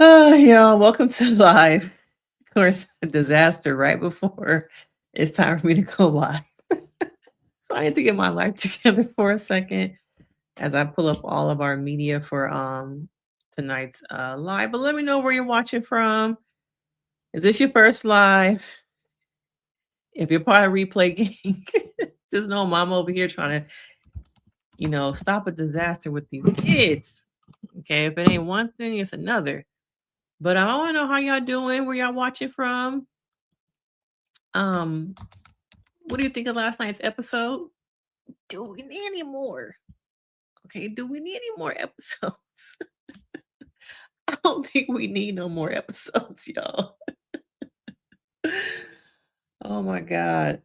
Y'all, welcome to live. Of course, a disaster right before it's time for me to go live. So I need to get my life together for a second as I pull up all of our media for tonight's live. But let me know where you're watching from. Is this your first live? If you're part of replay gang, just know mom over here trying to, stop a disaster with these kids. Okay, if it ain't one thing, it's another. But I want to know how y'all doing, where y'all watching from. Um, what do you think of last night's episode? Do we need any more? Okay, do we need any more episodes? I don't think we need no more episodes, y'all. Oh my God.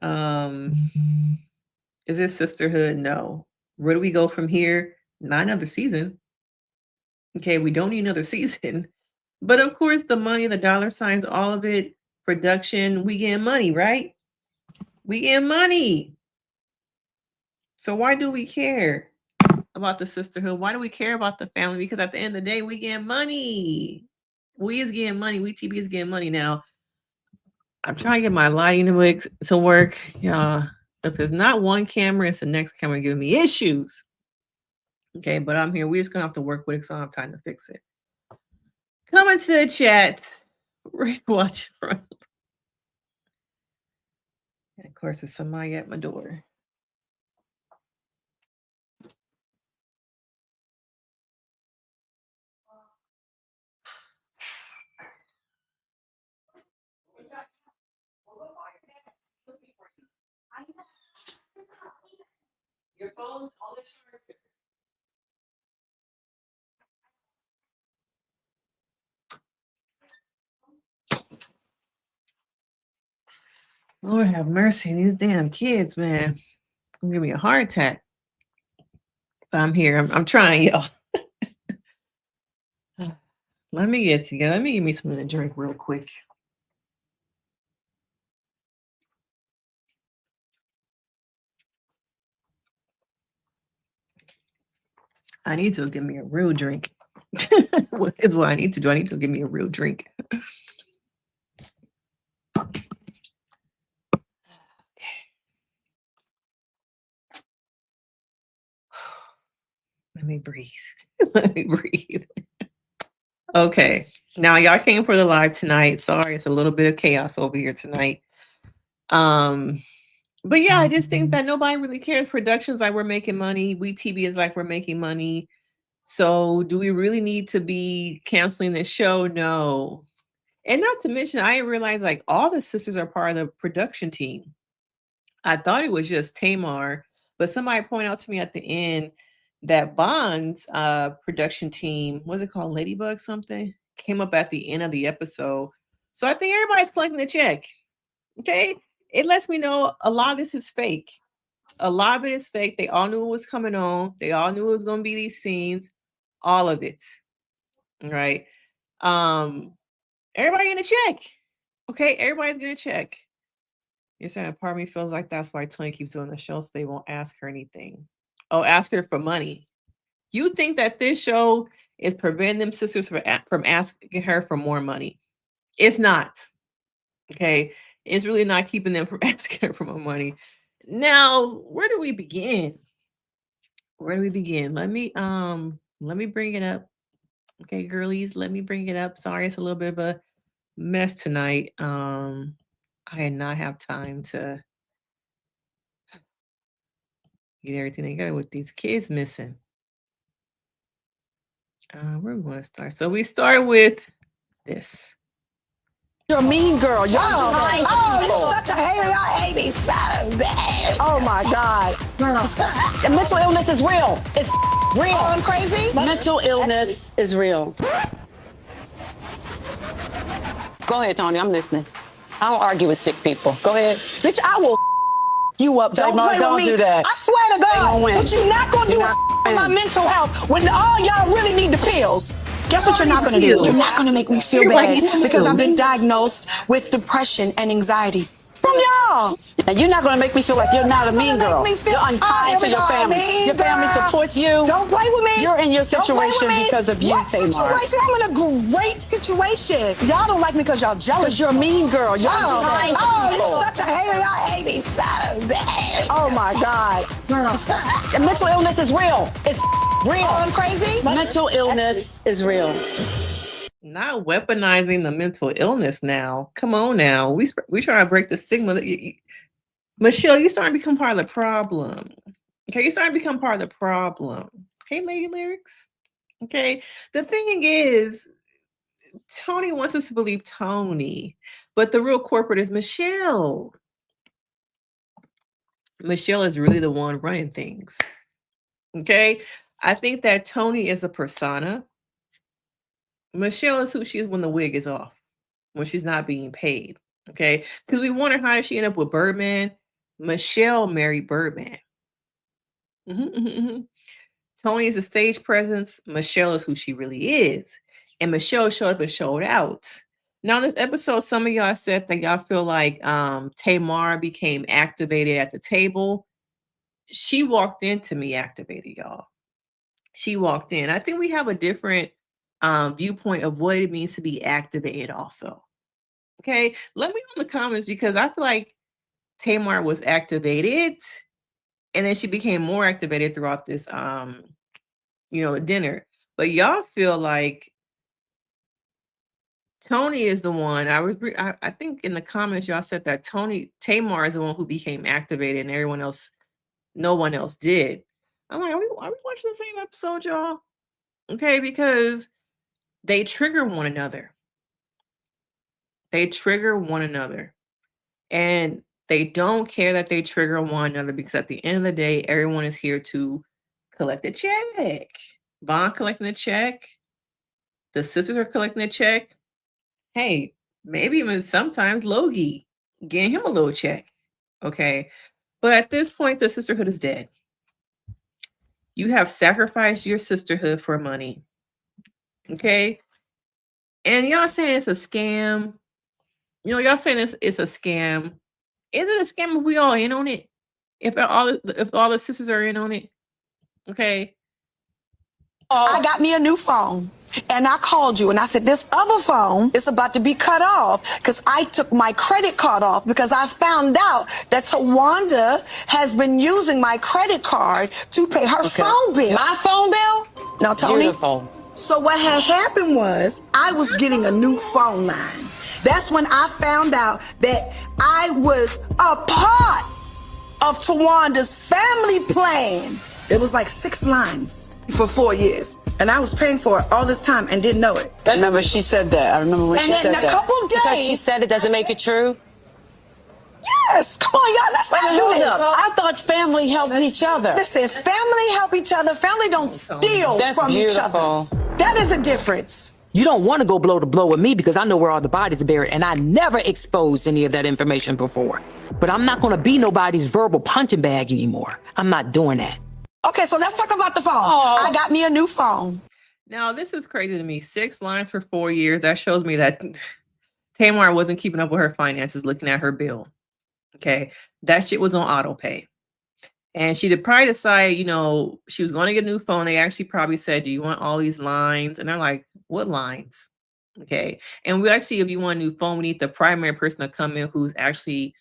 Is it sisterhood? No. Where do we go from here? Not another season. Okay, we don't need another season. But of course, the money, the dollar signs, all of it, production, we get money, right? We get money. So why do we care about the sisterhood? Why do we care about the family? Because at the end of the day, we get money. We is getting money. We TV is getting money now. I'm trying to get my lighting to work. Yeah. If it's not one camera, it's the next camera giving me issues. Okay, but I'm here. We're just gonna have to work with it because I don't have time to fix it. Come into the chat. Watch from. And of course, it's somebody at my door. Your phone's on the charger. Lord have mercy, these damn kids, man. Give me a heart attack. But I'm here. I'm trying, y'all. Let me get together. Let me give me something to drink real quick. I need to give me a real drink. What is what I need to do? I need to give me a real drink. Let me breathe. Let me breathe. Okay. Now y'all came for the live tonight. Sorry, it's a little bit of chaos over here tonight. But yeah, I just think that nobody really cares. Productions like we're making money. We TV is like we're making money. So do we really need to be canceling the show? No. And not to mention, I didn't realize like all the sisters are part of the production team. I thought it was just Tamar, but somebody pointed out to me at the end that Bond's production team, what's it called, Ladybug something, came up at the end of the episode. So I think everybody's collecting the check. Okay. It lets me know a lot of this is fake. A lot of it is fake. They all knew it was coming on. They all knew it was going to be these scenes. All of it. Right. Everybody getting a check. Okay. Everybody's getting a check. You're saying a part of me feels like that's why Toni keeps doing the show so they won't ask her anything. Oh, ask her for money. You think that this show is preventing them sisters from asking her for more money? It's not. Okay. It's really not keeping them from asking her for more money. Now, where do we begin? Where do we begin? Let me bring it up. Okay, girlies, let me bring it up. Sorry, it's a little bit of a mess tonight. I did not have time to get everything together with these kids missing. Where we want to start? So we start with this. You're a mean girl. You're you're such a hater. I hate me so bad. Oh my God. Mental illness is real. It's real. Oh, I'm crazy? Mental illness is real. Go ahead, Toni. I'm listening. I don't argue with sick people. Go ahead. Bitch, I will you up. Don't play with me. Do that. I swear to God. What you're not going to do is with my mental health when all y'all really need the pills. Guess what you're not going to do? You're not going to make me feel bad because I've been diagnosed with depression and anxiety from y'all. And you're not going to make me feel like you're not a mean girl. You're unkind to your family. Your family supports you. Don't play with me. You're in your Don't play with situation me. because of you, What Tamar. situation? I'm in a great situation. Y'all don't like me because y'all jealous. Because you're a mean girl. You're unkind to you're people. such a hater. Y'all hate me so bad. Oh my God. Mental illness is real. It's real. I'm crazy? Mental illness is real. Not weaponizing the mental illness now. Come on now. We try to break the stigma. Michelle, you starting to become part of the problem. Okay, you starting to become part of the problem. Hey, Lady Lyrics. Okay. The thing is, Toni wants us to believe Toni, but the real corporate is Michelle. Michelle is really the one running things. Okay. I think that Toni is a persona. Michelle is who she is when the wig is off, when she's not being paid. Okay. Because we wonder how did she end up with Birdman? Michelle married Birdman. Toni is a stage presence. Michelle is who she really is. And Michelle showed up and showed out. Now, in this episode, some of y'all said that y'all feel like Tamar became activated at the table. She walked into me activated, y'all. She walked in. I think we have a different viewpoint of what it means to be activated also. Okay, let me know in the comments because I feel like Tamar was activated and then she became more activated throughout this dinner. But y'all feel like Toni is the one. I think in the comments y'all said that Tamar is the one who became activated and no one else did. I'm like, are we watching the same episode, y'all? Okay, because they trigger one another. They trigger one another. And they don't care that they trigger one another because at the end of the day, everyone is here to collect a check. Vaughn collecting a check. The sisters are collecting a check. Hey, maybe even sometimes Logie getting him a little check. Okay. But at this point, the sisterhood is dead. You have sacrificed your sisterhood for money. Okay. And y'all saying it's a scam. Y'all saying it's a scam. Is it a scam if we all in on it? If all the sisters are in on it? Okay. I got me a new phone. And I called you and I said, this other phone is about to be cut off because I took my credit card off because I found out that Towanda has been using my credit card to pay her phone bill. My phone bill? Now, Toni. Beautiful. So what had happened was I was getting a new phone line. That's when I found out that I was a part of Towanda's family plan. It was like 6 lines for 4 years. And I was paying for it all this time and didn't know it. I remember she said that. I remember when she said that. And in a couple days. Because she said it doesn't make it true? Yes. Come on, y'all. Let's not do this. I thought family helped each other. Listen, family help each other. Family don't steal from each other. That is a difference. You don't want to go blow to blow with me because I know where all the bodies are buried, and I never exposed any of that information before. But I'm not going to be nobody's verbal punching bag anymore. I'm not doing that. Okay, so let's talk about the phone. I got me a new phone. Now, this is crazy to me. 6 lines for 4 years. That shows me that Tamar wasn't keeping up with her finances, looking at her bill. Okay. That shit was on auto pay. And she did probably decide, she was going to get a new phone. They actually probably said, do you want all these lines? And they're like, what lines? Okay. And we actually, if you want a new phone, we need the primary person to come in who's actually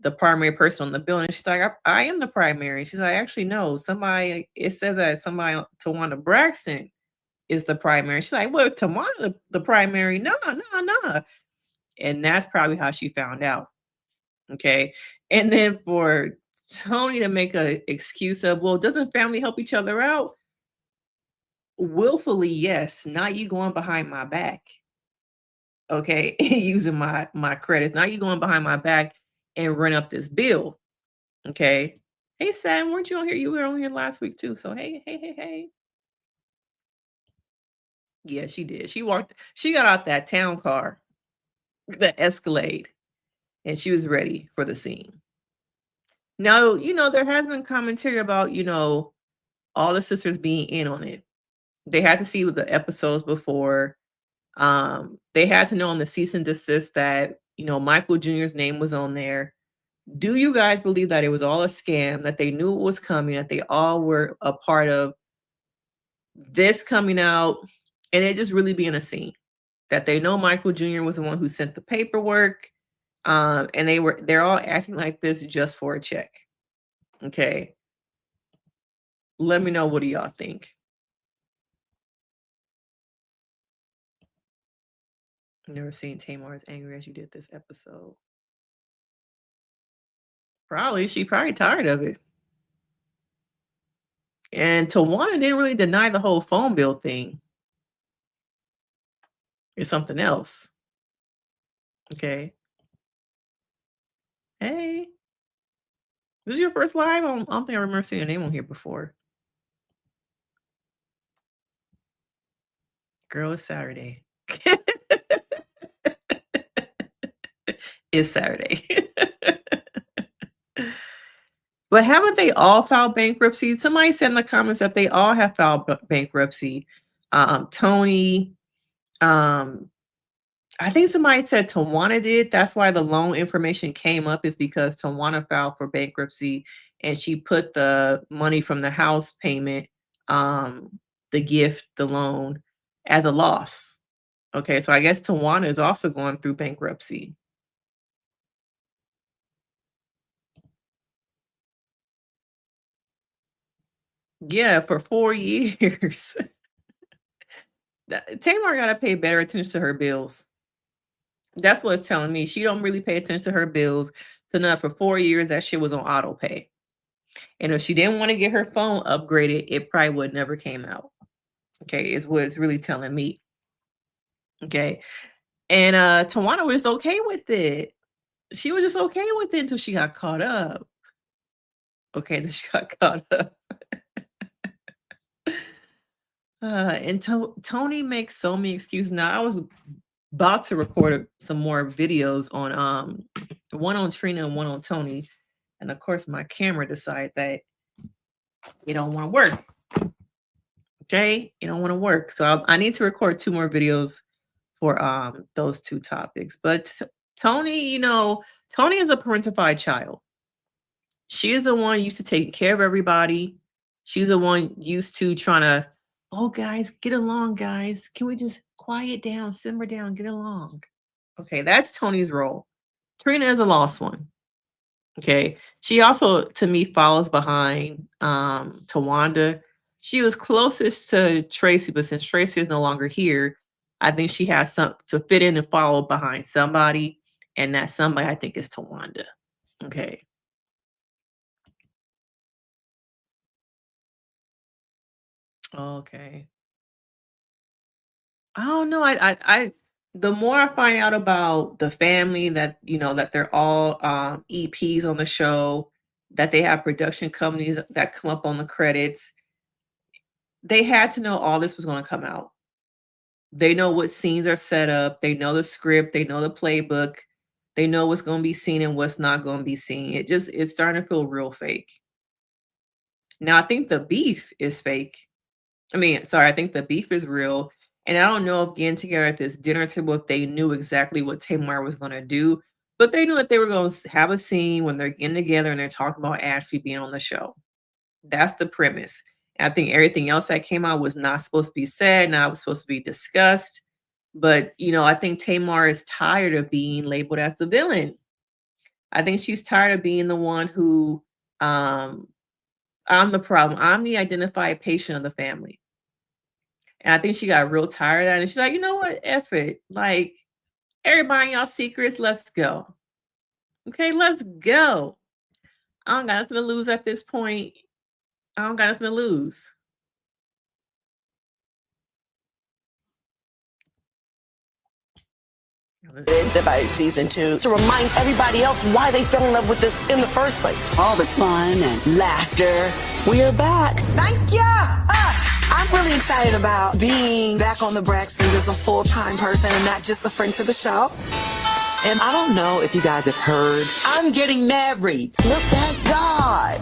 the primary person on the bill. And she's like, I am the primary. She's like, actually, no, it says that somebody, Towanda Braxton is the primary. She's like, well, Tamar, the primary. No. And that's probably how she found out. Okay. And then for Toni to make an excuse of, well, doesn't family help each other out? Willfully, yes. Not you going behind my back. Okay. Using my credits. Not you going behind my back and run up this bill. Okay. Hey, Sam, weren't you on here? You were on here last week too. So hey. Yeah, she did. She got out that town car, the Escalade, and she was ready for the scene. Now, there has been commentary about, all the sisters being in on it. They had to see the episodes before. They had to know on the cease and desist that, Michael Jr.'s name was on there. Do you guys believe that it was all a scam, that they knew it was coming, that they all were a part of this coming out, and it just really being a scene? That they know Michael Jr. was the one who sent the paperwork, and they're all acting like this just for a check. Okay. Let me know, what do y'all think? Never seen Tamar as angry as you did this episode. She probably tired of it. And Towanda didn't really deny the whole phone bill thing. It's something else. Okay. Hey. This is your first live? I don't think I remember seeing your name on here before. Girl, it's Saturday. It's Saturday. But haven't they all filed bankruptcy? Somebody said in the comments that they all have filed bankruptcy. Toni, I think somebody said Towanda did. That's why the loan information came up, is because Towanda filed for bankruptcy and she put the money from the house payment, the gift, the loan, as a loss. Okay, so I guess Towanda is also going through bankruptcy. Yeah, for 4 years. Tamar got to pay better attention to her bills. That's what it's telling me. She don't really pay attention to her bills. So now for 4 years, that shit was on auto pay. And if she didn't want to get her phone upgraded, it probably would never came out. Okay, is what it's really telling me. Okay. And Towanda was okay with it. She was just okay with it until she got caught up. Okay, until she got caught up. And Toni makes so many excuses. Now, I was about to record some more videos on one on Trina and one on Toni. And of course, my camera decided that it don't want to work. Okay, it don't want to work. So I need to record 2 more videos for those 2 topics. But Toni, Toni is a parentified child. She is the one used to taking care of everybody. She's the one used to trying to, oh, guys, get along, guys. Can we just quiet down, simmer down, get along? Okay, that's Toni's role. Trina is a lost one. Okay, she also, to me, follows behind Towanda. She was closest to Tracy, but since Tracy is no longer here, I think she has some to fit in and follow behind somebody, and that somebody, I think, is Towanda. Okay. Okay. I don't know. I the more I find out about the family, that that they're all EPs on the show, that they have production companies that come up on the credits. They had to know all this was going to come out. They know what scenes are set up. They know the script. They know the playbook. They know what's going to be seen and what's not going to be seen. It's starting to feel real fake. Now, I think the beef is fake. I think the beef is real. And I don't know if getting together at this dinner table, if they knew exactly what Tamar was going to do, but they knew that they were going to have a scene when they're getting together and they're talking about Ashley being on the show. That's the premise. And I think everything else that came out was not supposed to be said, not was supposed to be discussed. But, I think Tamar is tired of being labeled as the villain. I think she's tired of being the one who, I'm the problem. I'm the identified patient of the family. And I think she got real tired of that. And she's like, you know what? F it. Like, everybody, y'all secrets, let's go. Okay, let's go. I don't got nothing to lose at this point. I don't got nothing to lose. About season 2 to remind everybody else why they fell in love with this in the first place. All the fun and laughter. We are back. Thank ya! I'm really excited about being back on the Braxtons as a full-time person and not just a friend to the show. And I don't know if you guys have heard, I'm getting married. Look at God.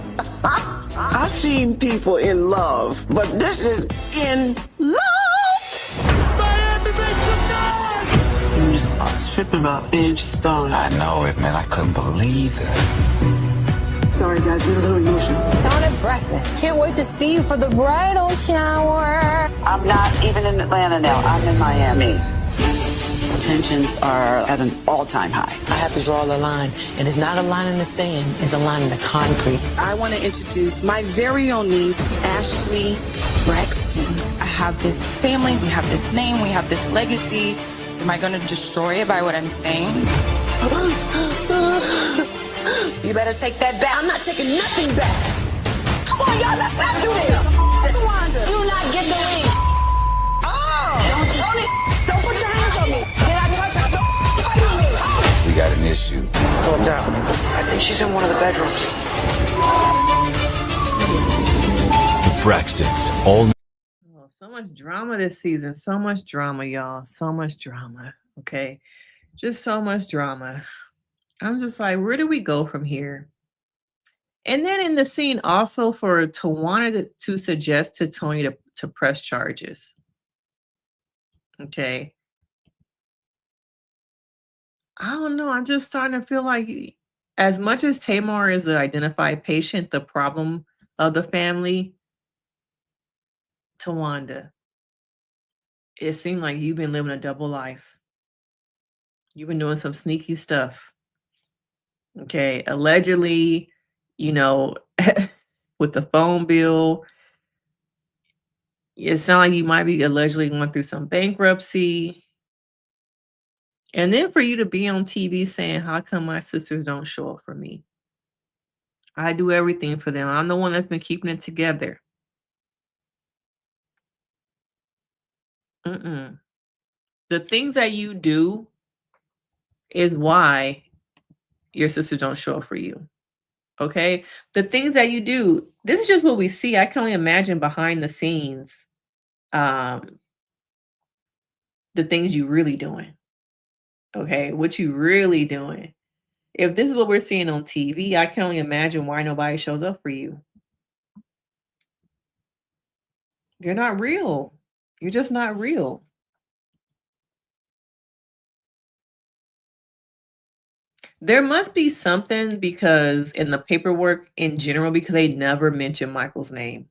I've seen people in love, but this is in love. Miami, make some noise! I was tripping about Angie Stone. I know it, man. I couldn't believe that. Sorry, guys, we're a little emotional. Toni Braxton, can't wait to see you for the bridal shower. I'm not even in Atlanta now. I'm in Miami. Tensions are at an all-time high. I have to draw the line, and it's not a line in the sand, it's a line in the concrete. I want to introduce my very own niece, Ashley Braxton. I have this family, we have this name, we have this legacy. Am I going to destroy it by what I'm saying? You better take that back. I'm not taking nothing back. Come on, y'all, let's not do this. Towanda. Do not get the ring. Don't put your hands on me. Did I touch her? Don't fight with me. We got an issue. So what's happening? I think she's in one of the bedrooms. Braxtons, all Oh, so much drama this season. So much drama, y'all. So much drama. Okay. Just so much drama. I'm just like, where do we go from here? And then in the scene, also for Towanda to suggest to Toni to press charges. Okay. I don't know. I'm just starting to feel like, as much as Tamar is the identified patient, the problem of the family, Towanda, it seemed like you've been living a double life. You've been doing some sneaky stuff. Okay. Allegedly, you know, with the phone bill, it sounds like you might be allegedly going through some bankruptcy. And then for you to be on TV saying, how come my sisters don't show up for me? I do everything for them. I'm the one that's been keeping it together. Mm-mm. The things that you do is why your sisters don't show up for you. Okay? The things that you do, this is just what we see. I can only imagine behind the scenes, the things you really doing. Okay? What you really doing. If this is what we're seeing on TV, I can only imagine why nobody shows up for you. You're not real. You're just not real. There must be something, because in the paperwork in general, because they never mention Michael's name.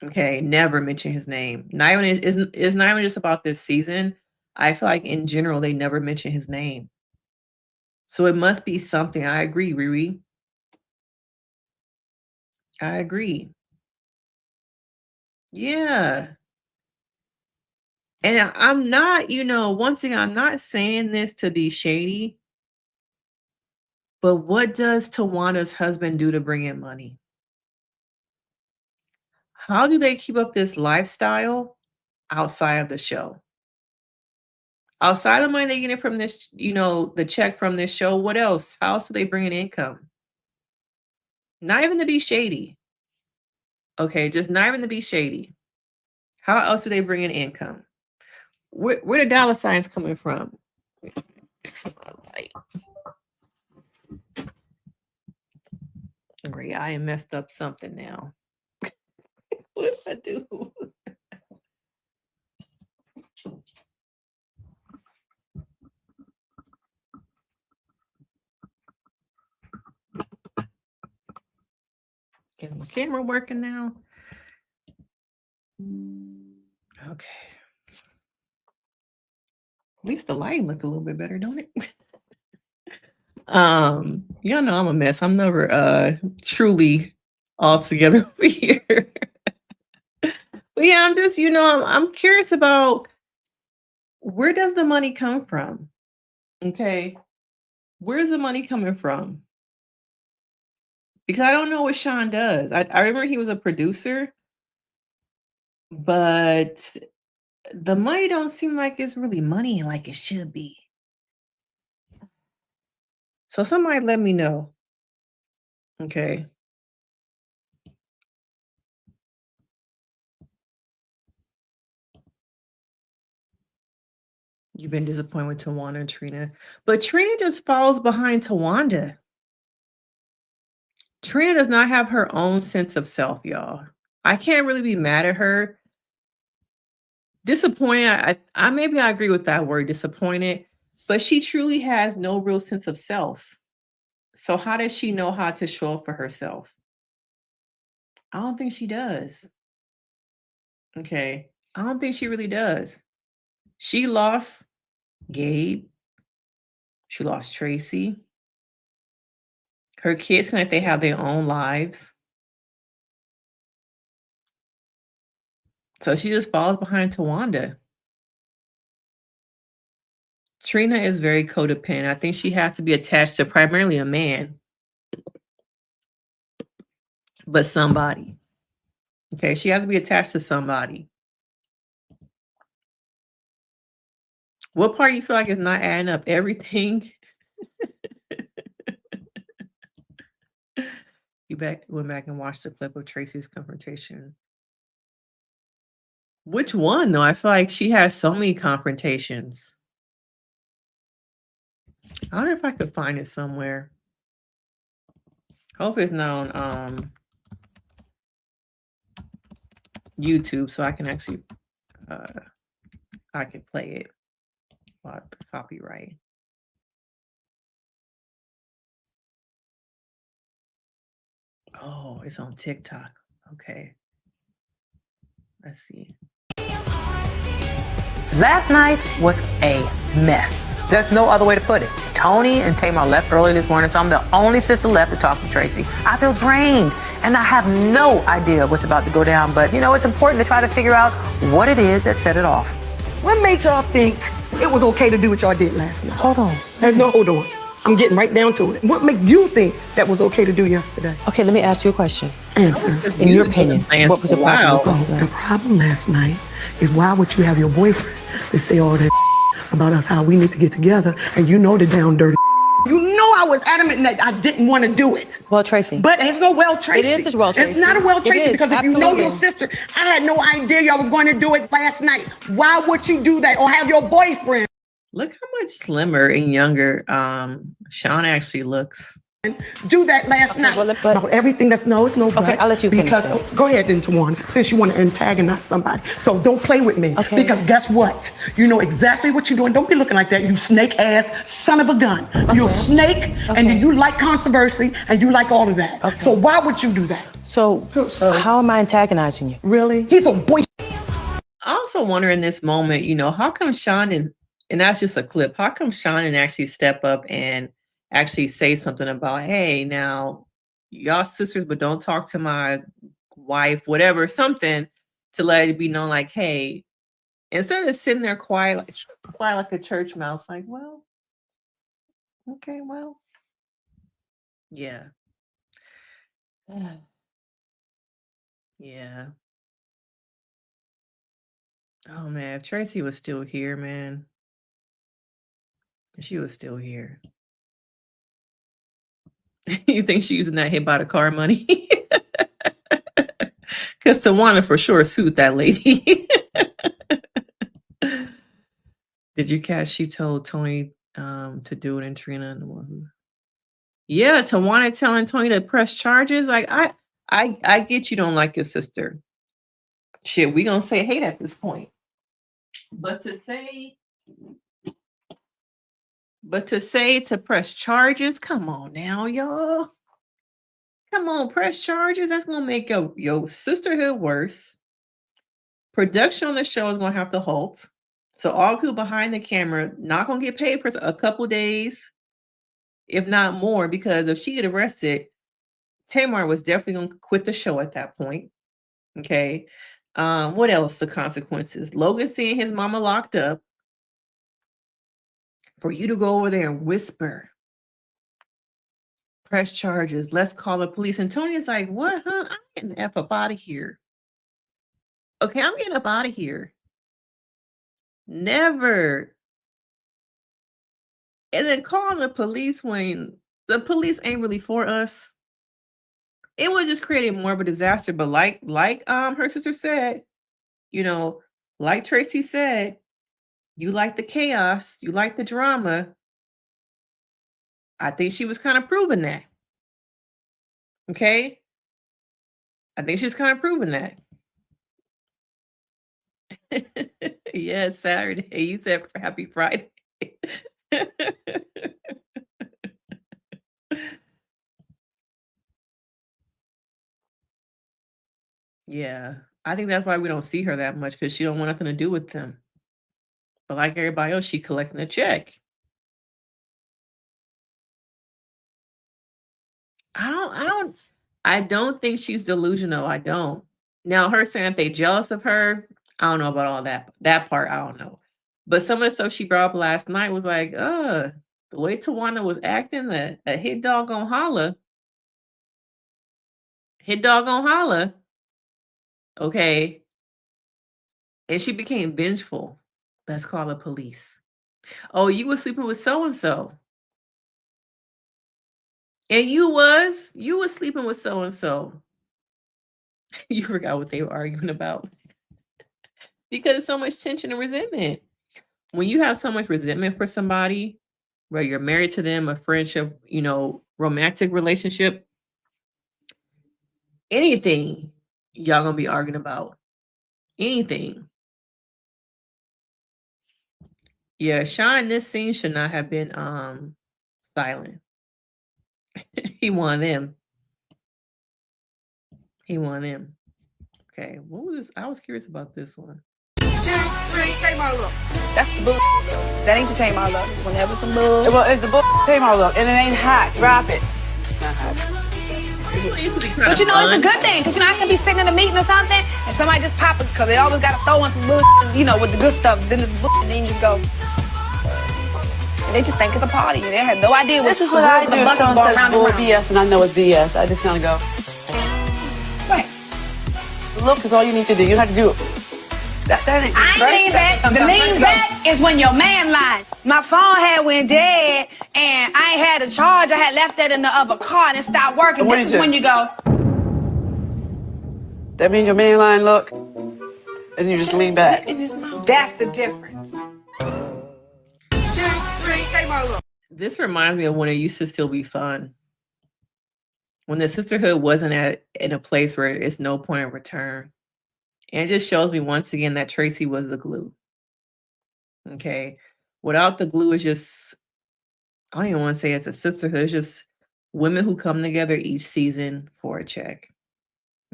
Okay, never mention his name. Not even it's not even just about this season. I feel like in general they never mention his name. So it must be something. I agree, Riri. I agree. Yeah. And I'm not, once again, I'm not saying this to be shady, but what does Tawanda's husband do to bring in money? How do they keep up this lifestyle outside of the show? Outside of the money they get from this, the check from this show, what else? How else do they bring in income? Not even to be shady. Okay, just not even to be shady. How else do they bring in income? Where the dollar signs coming from? Great, I messed up something now. What if I do? Is my camera working now? Okay. At least the lighting looked a little bit better, don't it? Y'all know I'm a mess. I'm never truly all together over here. But yeah, I'm just, I'm curious about, where does the money come from? Okay. Where's the money coming from? Because I don't know what Sean does. I remember he was a producer, but the money don't seem like it's really money like it should be. So somebody let me know. Okay. You've been disappointed with Towanda and Trina. But Trina just falls behind Towanda. Trina does not have her own sense of self, y'all. I can't really be mad at her. Disappointed. I maybe I agree with that word, disappointed. But she truly has no real sense of self. So how does she know how to show up for herself? I don't think she does. Okay. I don't think she really does. She lost Gabe. She lost Tracy. Her kids seem like they have their own lives. So she just falls behind Towanda. Trina is very codependent. I think she has to be attached to primarily a man, but somebody. Okay, she has to be attached to somebody. What part you feel like is not adding up? Everything. You went back and watched the clip of Tracy's confrontation. Which one though? I feel like she has so many confrontations. I wonder if I could find it somewhere. Hope it's not on YouTube so I can actually I can play it while the copyright. Oh, it's on TikTok. Okay. Let's see. Last night was a mess. There's no other way to put it. Toni and Tamar left early this morning, so I'm the only sister left to talk to Tracy. I feel drained, and I have no idea what's about to go down, but you know, it's important to try to figure out what it is that set it off. What made y'all think it was okay to do what y'all did last night? Hold on. No, hold on. I'm getting right down to it. What made you think that was okay to do yesterday? Okay, let me ask you a question. Answer. In your opinion, what was the problem last night? The problem last night is why would you have your boyfriend to say all that about us, how we need to get together, and you know the down dirty. You know I was adamant that I didn't want to do it. Well, Tracy. But it's no well Tracy. It is well Tracy. It's not a well Tracy because if you know absolutely. your sister, I had no idea y'all was going to do it last night. Why would you do that or have your boyfriend? Look how much slimmer and younger Sean actually looks. Do that last night. Well, about everything that's no, it's no but. Okay, I'll let you finish because that. go ahead then, Towanda, since you want to antagonize somebody. So don't play with me. Okay. Because guess what? You know exactly what you're doing. Don't be looking like that, you snake ass son of a gun. Okay. You're a snake, and then you like controversy, and you like all of that. Okay. So why would you do that? So how am I antagonizing you? Really? He's a boy. I also wonder in this moment, you know, how come Sean and that's just a clip, how come Sean didn't actually step up and actually say something about, hey, now y'all sisters, but don't talk to my wife, whatever, something to let it be known, like, hey, instead of sitting there quiet like a church mouse, like, well, okay, well, yeah. Yeah. Oh man, if Tracy was still here, man, if she was still here. You think she's using that hit by the car money? Because Towanda for sure sued that lady. Did you catch she told Toni to do it and Trina and the one who? Yeah, Towanda telling Toni to press charges. Like I get you don't like your sister. Shit, we gonna say hate at this point. But to say to press charges, come on now, y'all. Come on, press charges. That's gonna make your sisterhood worse. Production on the show is gonna have to halt. So all people behind the camera not gonna get paid for a couple days, if not more, because if she get arrested, Tamar was definitely gonna quit the show at that point. Okay. What else? The consequences. Logan seeing his mama locked up. For you to go over there and whisper, press charges, let's call the police. And Tony's like, what, huh? I'm getting the F up out of here. Okay, I'm getting up out of here. Never. And then calling the police when the police ain't really for us. It would just create more of a disaster. But like her sister said, you know, like Tracy said, you like the chaos, you like the drama. I think she was kind of proving that. Okay? I think she was kind of proving that. Yeah, it's Saturday. You said happy Friday. Yeah. I think that's why we don't see her that much because she don't want nothing to do with them. But like everybody else, she collecting a check. I don't think she's delusional. I don't. Now her saying that they jealous of her, I don't know about all that. That part, I don't know. But some of the stuff she brought up last night was like, the way Towanda was acting, a hit dog gonna holler. Hit dog gonna holler. Okay. And she became vengeful. Let's call the police. Oh, you were sleeping with so and so. And you was sleeping with so and so. You forgot what they were arguing about. Because so much tension and resentment. When you have so much resentment for somebody, whether you're married to them, a friendship, romantic relationship, anything y'all gonna be arguing about. Anything. Yeah, Sean, this scene should not have been silent. He won them. He won them. Okay, what was this? I was curious about this one. 2, 3, Tamar look. That's the bull. That ain't the Tamar look. Whenever some bull. Well, it's the bull Tamar look, and it ain't hot. Drop it. It's not hot. But you know, it's a good thing, because I can be sitting in a meeting or something, and somebody just pop it, because they always got to throw in some bull, with the good stuff, then the bull, and then you just go. And they just think it's a party, and they have no idea what This is what I do. If someone says bull BS, and I know it's BS, I just kind of go. Right. Look is all you need to do. You don't have to do it. That ain't I ain't lean back. The lean back is when your man lied. My phone had went dead, and I ain't had a charge. I had left that in the other car, and it stopped working. This is when you go. That means your man line look, and you just lean back. That's the difference. 2, 3, Tamar look. This reminds me of when it used to still be fun. When the sisterhood wasn't in a place where it's no point of return. And it just shows me once again that Tracy was the glue. Okay. Without the glue, it's just, I don't even want to say it's a sisterhood. It's just women who come together each season for a check.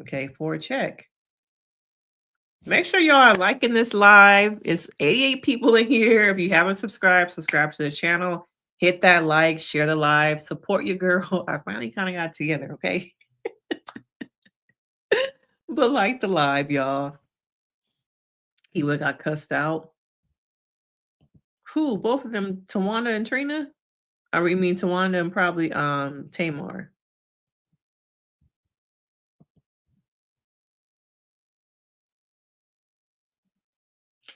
Okay. For a check. Make sure y'all are liking this live. It's 88 people in here. If you haven't subscribed, subscribe to the channel. Hit that like, share the live, support your girl. I finally kind of got together. Okay. But like the live, y'all. He would got cussed out. Who? Both of them, Towanda and Trina? Or you mean Towanda and probably Tamar?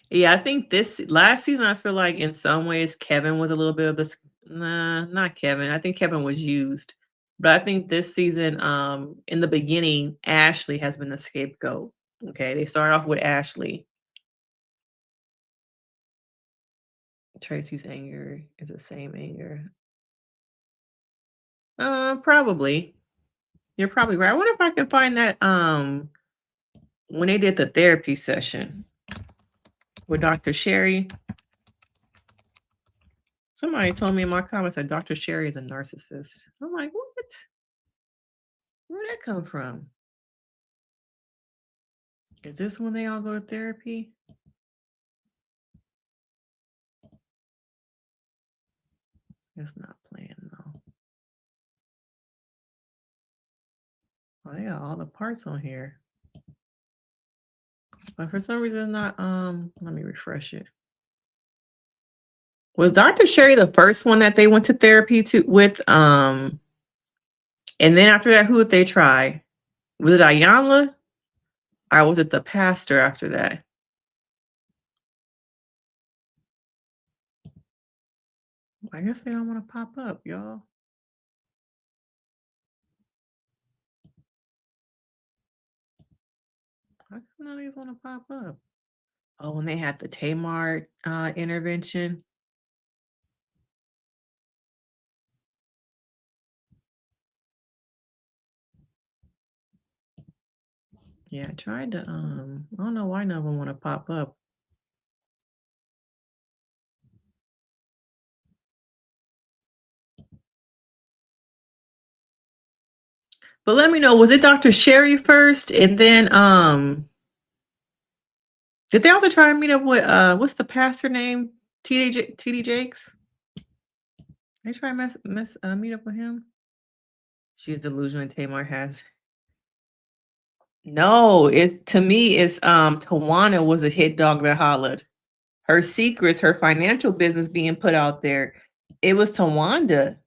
Yeah, I think this last season, I feel like in some ways Kevin was a little bit of this. Nah, not Kevin. I think Kevin was used. But I think this season, in the beginning, Ashley has been the scapegoat. Okay, they start off with Ashley. Tracy's anger is the same anger. Probably. You're probably right. I wonder if I can find that when they did the therapy session with Dr. Sherry. Somebody told me in my comments that Dr. Sherry is a narcissist. I'm like, what? Where'd that come from? Is this when they all go to therapy? It's not playing though. Oh, they got all the parts on here. But for some reason not let me refresh it. Was Dr. Sherry the first one that they went to therapy with? And then after that, who did they try? Was it Ayanla? Or was it the pastor after that? I guess they don't want to pop up, y'all. How come none of these want to pop up? Oh, when they had the Tamar intervention. Yeah, I tried to I don't know why none of them want to pop up. But let me know, was it Dr. Sherry first? And then did they also try and meet up with what's the pastor name? TD Jakes? They try and meet up with him? She's delusional and Tamar has. No, it to me it's Towanda was a hit dog that hollered. Her secrets, her financial business being put out there. It was Towanda.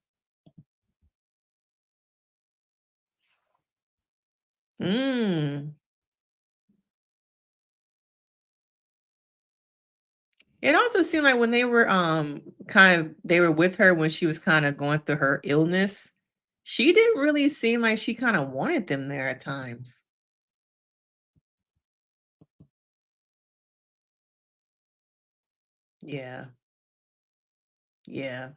Mm. It also seemed like when they were they were with her when she was kind of going through her illness, she didn't really seem like she kind of wanted them there at times. Yeah. Yeah.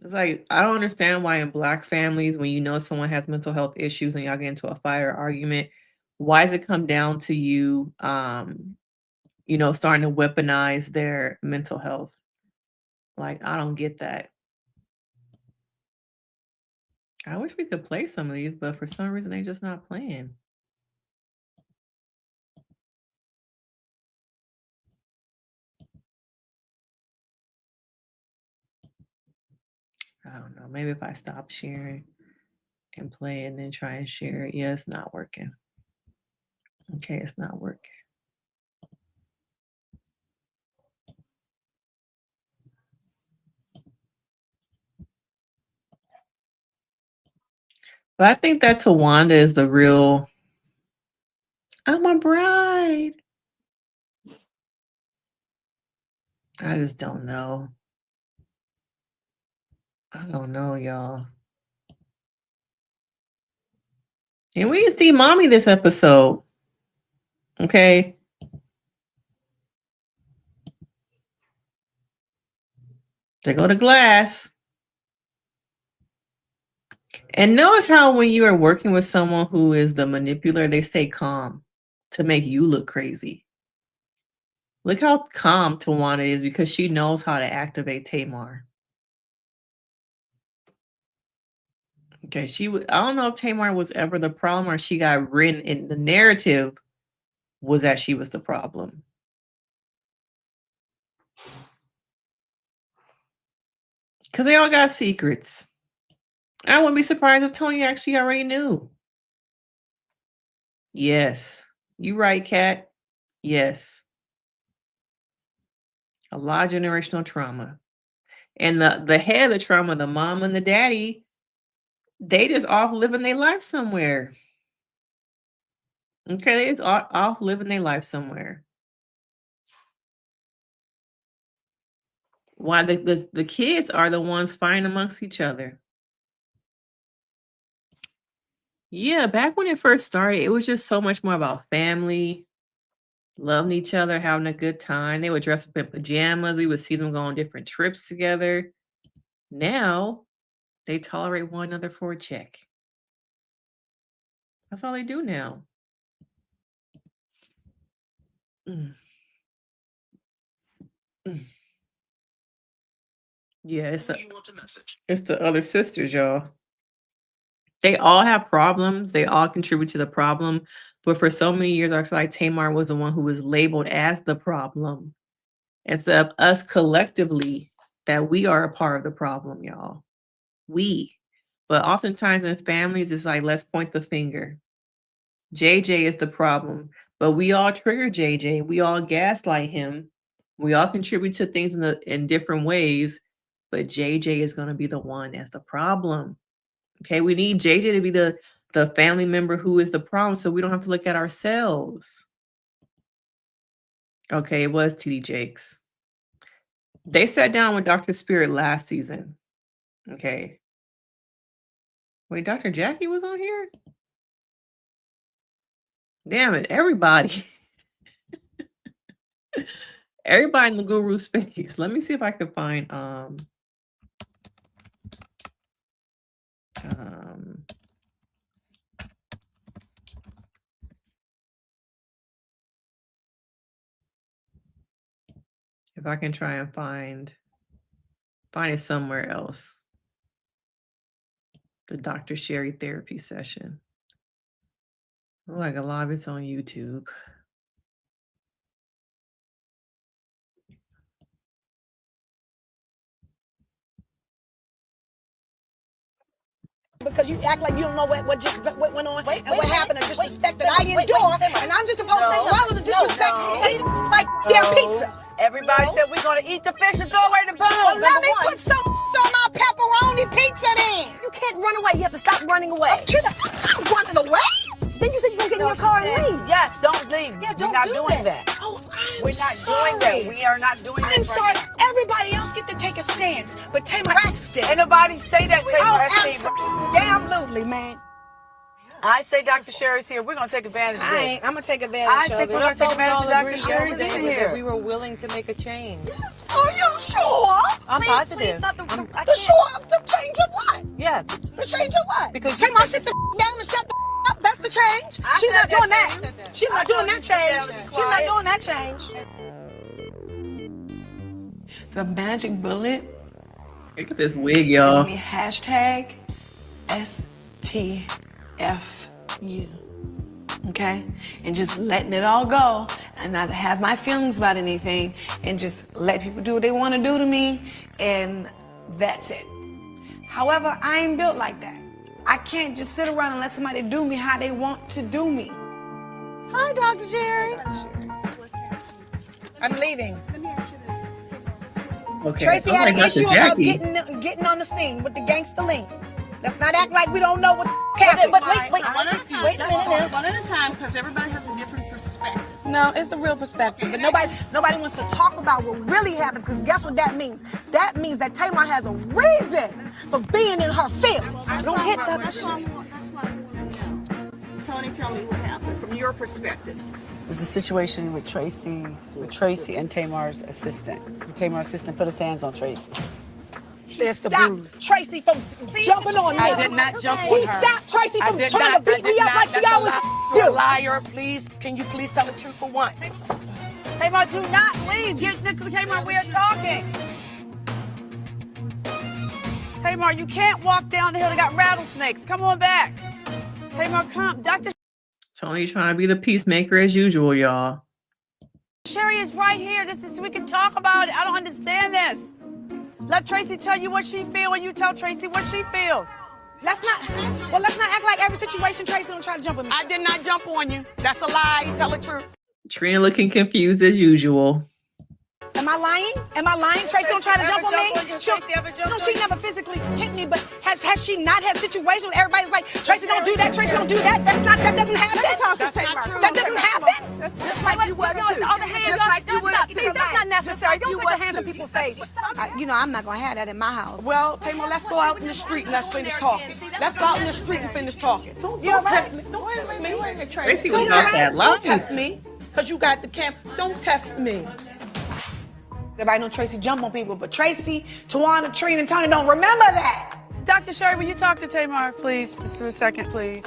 It's like I don't understand why in black families when you know someone has mental health issues and y'all get into a fire argument, why does it come down to you starting to weaponize their mental health? Like I don't get that. I wish we could play some of these, but for some reason they just not playing. I don't know. Maybe if I stop sharing and play and then try and share it. Yeah, it's not working. Okay, it's not working. But I think that Towanda is the real I'm a bride. I just don't know. I don't know, y'all. And we didn't see mommy this episode. Okay. They go to glass. And notice how when you are working with someone who is the manipulator, they stay calm to make you look crazy. Look how calm Towanda is because she knows how to activate Tamar. Okay, I don't know if Tamar was ever the problem or she got written in the narrative was that she was the problem. Because they all got secrets. I wouldn't be surprised if Toni actually already knew. Yes. You right, Kat. Yes. A lot of generational trauma. And the head of the trauma, the mom and the daddy, they just off living their life somewhere. Okay, they just off living their life somewhere. Why the kids are the ones fighting amongst each other. Yeah, back when it first started, it was just so much more about family, loving each other, having a good time. They would dress up in pajamas. We would see them go on different trips together. Now, they tolerate one another for a check. That's all they do now. Mm. Mm. Yeah, it's the other sisters, y'all. They all have problems. They all contribute to the problem. But for so many years, I feel like Tamar was the one who was labeled as the problem. Instead of us collectively, that we are a part of the problem, y'all. We. But oftentimes in families, it's like, let's point the finger. JJ is the problem. But we all trigger JJ. We all gaslight him. We all contribute to things in different ways. But JJ is going to be the one as the problem. Okay, we need JJ to be the family member who is the problem so we don't have to look at ourselves. Okay, it was TD Jakes. They sat down with Dr. Spirit last season. Okay. Wait, Dr. Jackie was on here? Damn it, everybody. Everybody in the guru space. Let me see if I can find if I can try and find it somewhere else. The Dr. Sherry therapy session. Like a lot of it's on YouTube. Because you act like you don't know what went on and what happened, and disrespect that I endure, and I'm just supposed to swallow the disrespect and eat like their pizza. Everybody said we're gonna eat the fish and throw away the bones. Well, let me put some on my pepperoni pizza then. You can't run away. You have to stop running away. I'm running away? Then you said you're gonna get in your car and leave. Yes, don't leave. Yeah, We're not doing that. Oh, We're not doing that. We are not doing that. I'm sorry. Everybody else get to take a stance, but Tamar Braxton. Ain't nobody say that, Damn absolutely, man. I say Dr. Sherry's here. We're gonna take advantage of it. I'm gonna take advantage of it. We're gonna take advantage of Dr. Sherry being here. That we were willing to make a change. Are you sure? I'm positive. The change of what? Yeah. The change of what? Because Tamar sit the down and shut the up. That's the change. She's not doing that. She's not doing that change. She's not doing that change. The magic bullet. Look at this wig, y'all. Gives me hashtag STFU. Okay? And just letting it all go and not have my feelings about anything and just let people do what they want to do to me, and that's it. However, I ain't built like that. I can't just sit around and let somebody do me how they want to do me. Hi, Dr. Sherry. I'm leaving. Let me ask you this. Okay. Tracy had an Dr. issue Jackie. about getting on the scene with the gangster lean. Let's not act like we don't know what happened. But wait a minute. One at a time, because everybody has a different perspective. No, it's the real perspective. But nobody wants to talk about what really happened, because guess what that means? That means that Tamar has a reason for being in her feelings. Don't hit that. That's why I want to know. Toni, tell me what happened from your perspective. It was a situation with Tracy and Tamar's assistant. Tamar's assistant put his hands on Tracy. There's the bruise. Tracy from jumping on me. I did not jump on her. He stopped Tracy from trying to beat me up like she always do. You're a liar. Please, can you please tell the truth for once? Tamar, do not leave. Tamar, we are talking. Tamar, you can't walk down the hill. They got rattlesnakes. Come on back. Tamar, come. Dr. Toni trying to be the peacemaker as usual, y'all. Sherry is right here. We can talk about it. I don't understand this. Let Tracy tell you what she feels, and you tell Tracy what she feels. Let's not act like every situation Tracy don't try to jump on me. I did not jump on you. That's a lie. Tell the truth. Trina looking confused as usual. Am I lying? Tracy don't try to jump on me? No, she never physically hit me, but has she not had situations where everybody's like, Tracy don't do that, Tracy don't do that? That doesn't happen. That doesn't happen. That's just like you would do. See, that's not necessary. Don't put your hands in people's face. I'm not gonna have that in my house. Well, Tamar, let's go out in the street and let's finish talking. Let's go out in the street and finish talking. Don't test me. Don't test me. Tracy was not that loud. Don't test me, because you got the camp. Don't test me. Everybody know Tracy jump on people, but Tracy, Towanda, Trina, and Toni don't remember that. Dr. Sherry, will you talk to Tamar, please? Just for a second, please.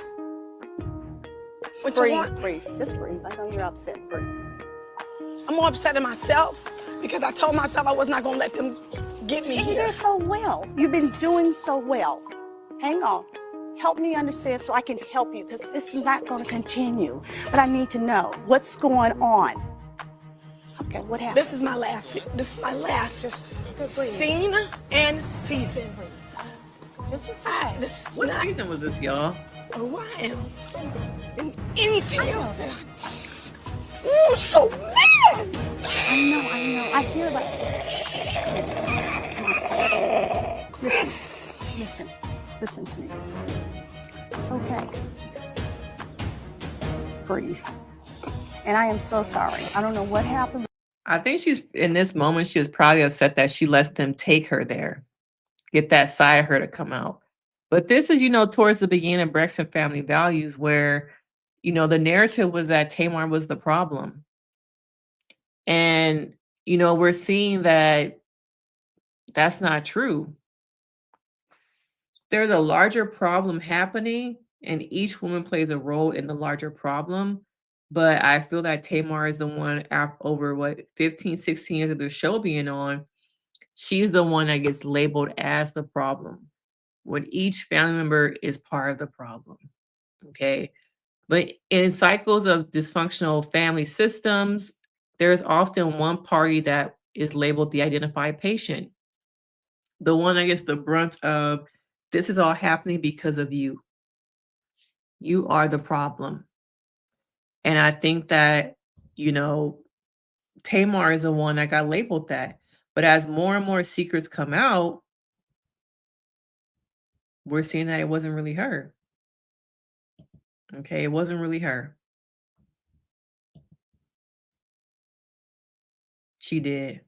What you want? Breathe. Just breathe. I know you're upset. Breathe. I'm more upset at myself because I told myself I was not gonna let them get me You here. did so well. You've been doing so well. Hang on. Help me understand so I can help you, because this is not going to continue. But I need to know what's going on. Okay, what happened? This is my last scene and season. Just a second. This is What not season was this, y'all? who I am. And anything else. Ooh, so mad! I know. I hear that. Listen to me. It's okay. Breathe. And I am so sorry. I don't know what happened. I think she's in this moment, she was probably upset that she lets them take her there, get that side of her to come out. But this is, towards the beginning of Braxton Family Values, where, the narrative was that Tamar was the problem. And, we're seeing that that's not true. There's a larger problem happening, and each woman plays a role in the larger problem. But I feel that Tamar is the one over 15, 16 years of the show being on. She's the one that gets labeled as the problem. when each family member is part of the problem. Okay. But in cycles of dysfunctional family systems, there's often one party that is labeled the identified patient, the one that gets the brunt of this is all happening because of you. You are the problem. And I think that, you know, Tamar is the one that got labeled that. But as more and more secrets come out, we're seeing that it wasn't really her. Okay, it wasn't really her. She did.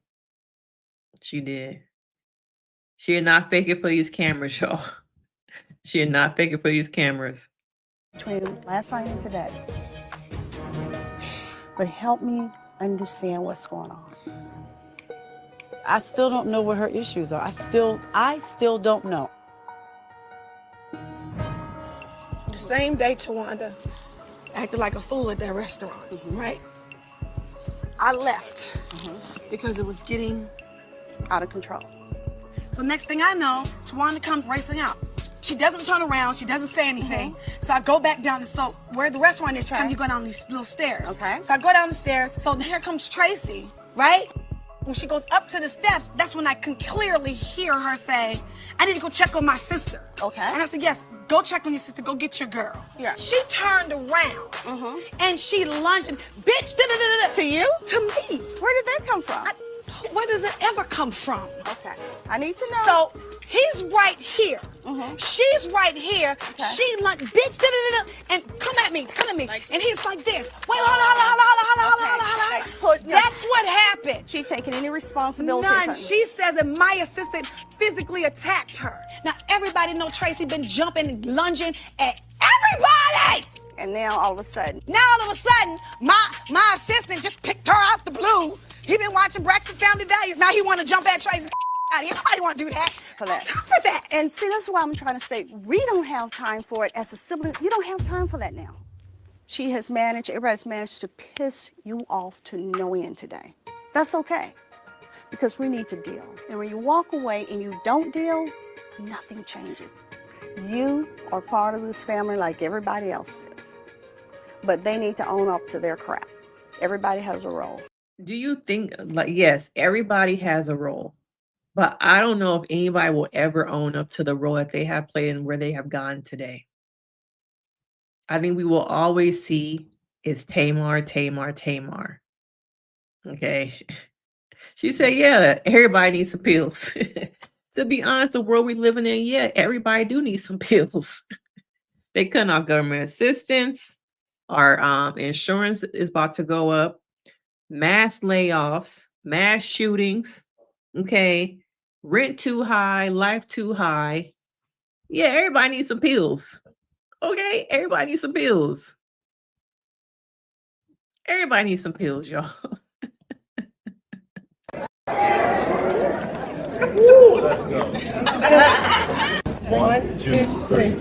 She did. She did not fake it for these cameras, y'all. She did not fake it for these cameras. Between last night and today. But help me understand what's going on. I still don't know what her issues are. I still don't know. The same day Towanda acted like a fool at that restaurant, right? I left because it was getting Out of control. So next thing I know, Towanda comes racing out. She doesn't turn around. She doesn't say anything. So I go back down. So where the restaurant is, you go down these little stairs. Okay. So I go down the stairs. So here comes Tracy, right? When she goes up to the steps, that's when I can clearly hear her say, I need to go check on my sister. Okay. And I said, yes, go check on your sister. Go get your girl. Yeah. She turned around and she lunged, and, bitch, da-da-da-da-da. To you? To me. Where did that come from? Where does it ever come from? Okay. I need to know. So he's right here. She's right here. She like, bitch, da-da-da-da, and come at me. And he's like this. Wait, holla. That's what happened. She taking any responsibility? None. She says that my assistant physically attacked her. Now, everybody know Tracy been jumping and lunging at everybody. And now all of a sudden. My assistant just picked her out the blue. He been watching Braxton Family Values. Now he want to jump at Tracy. Out here. Nobody want to do that. For that. Time for that. And see, that's why I'm trying to say we don't have time for it as a sibling. You don't have time for that now. Everybody's managed to piss you off to no end today. That's okay. Because we need to deal. And when you walk away and you don't deal, nothing changes. You are part of this family like everybody else is. But they need to own up to their crap. Everybody has a role. Do you think, like, yes, everybody has a role, but I don't know if anybody will ever own up to the role that they have played and where they have gone today. I think we will always see it's Tamar. Okay. She said, yeah, everybody needs some pills. To be honest, the world we living in, yeah, everybody do need some pills. They cutting off government assistance. Our insurance is about to go up. Mass layoffs, mass shootings, okay, rent too high, life too high. Yeah, everybody needs some pills. Okay, everybody needs some pills. Everybody needs some pills, y'all. Let's go. 1, 2, 3.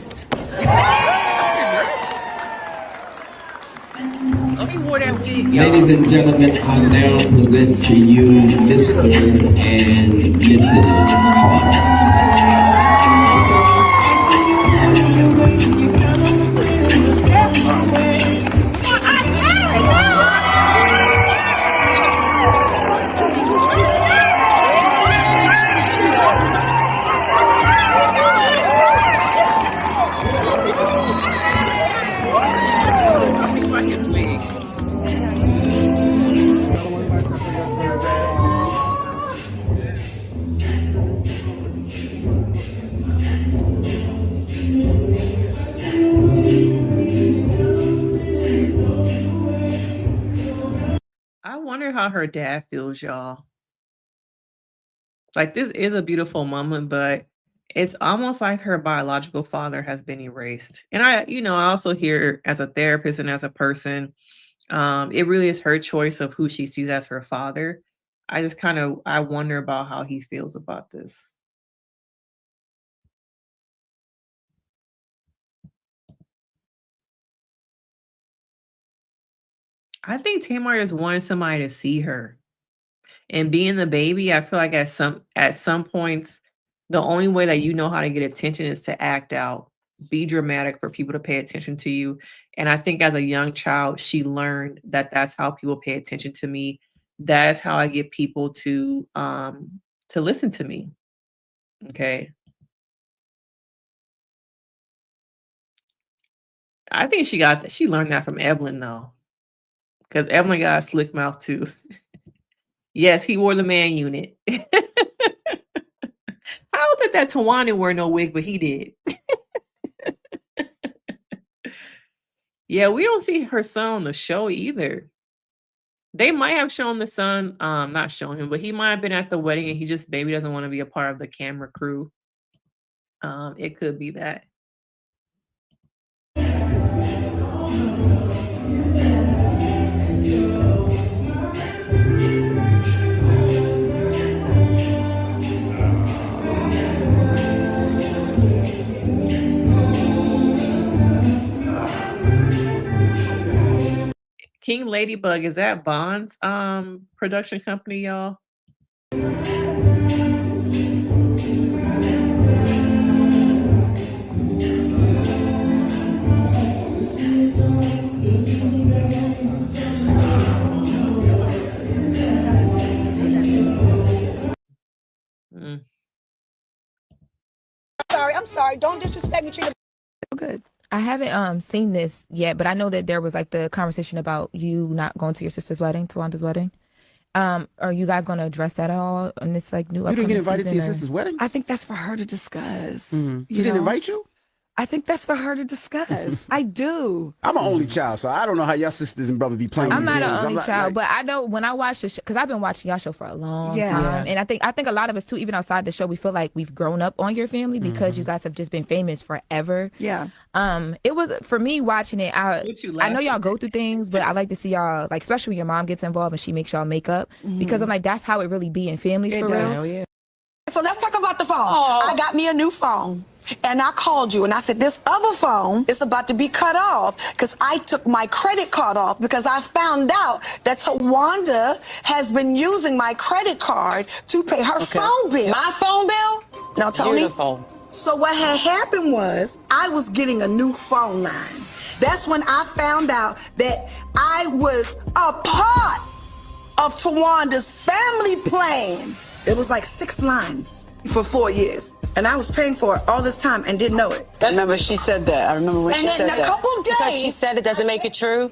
Ladies and gentlemen, I now present to you Mr. and Mrs. Hart. I wonder how her dad feels, y'all. Like, this is a beautiful moment, but it's almost like her biological father has been erased. And I also hear as a therapist and as a person, it really is her choice of who she sees as her father. I wonder about how he feels about this. I think Tamar just wanted somebody to see her. And being the baby, I feel like at some points, The only way that you know how to get attention is to act out, be dramatic for people to pay attention to you. And I think as a young child, she learned that that's how people pay attention to me. That's how I get people to listen to me. Okay. I think she learned that from Evelyn though. Because Evelyn got a slick mouth too. Yes, he wore the man unit. I don't think that Towanda wore no wig, but he did. Yeah, we don't see her son on the show either. They might have shown the son, not shown him, but he might have been at the wedding and he just maybe doesn't want to be a part of the camera crew. It could be that. King Ladybug, is that Bond's production company, y'all? I'm sorry. Don't disrespect me. Good. I haven't seen this yet, but I know that there was like the conversation about you not going to your sister's wedding, Towanda's wedding. Are you guys going to address that at all in this like new? You didn't get invited to your season, sister's wedding? I think that's for her to discuss. She didn't invite you? I think that's for her to discuss. I do. I'm an only child, so I don't know how y'all sisters and brothers be playing. I'm these not games. an only like- child, but I know when I watch the show, because I've been watching y'all show for a long time, and I think a lot of us too, even outside the show, we feel like we've grown up on your family because you guys have just been famous forever. Yeah. It was for me watching it. I know y'all go through things, but I like to see y'all, like especially when your mom gets involved and she makes y'all make up, because I'm like, that's how it really be in families for real. Hell yeah. So let's talk about the phone. I got me a new phone. And I called you and I said, this other phone is about to be cut off because I took my credit card off because I found out that Towanda has been using my credit card to pay her phone bill. My phone bill? Now, Toni. Beautiful. So what had happened was I was getting a new phone line. That's when I found out that I was a part of Towanda's family plan. It was like 6 lines for 4 years. And I was paying for it all this time and didn't know it. I remember she said that. I remember when And she then said a that. couple Because days- she said it doesn't make it true.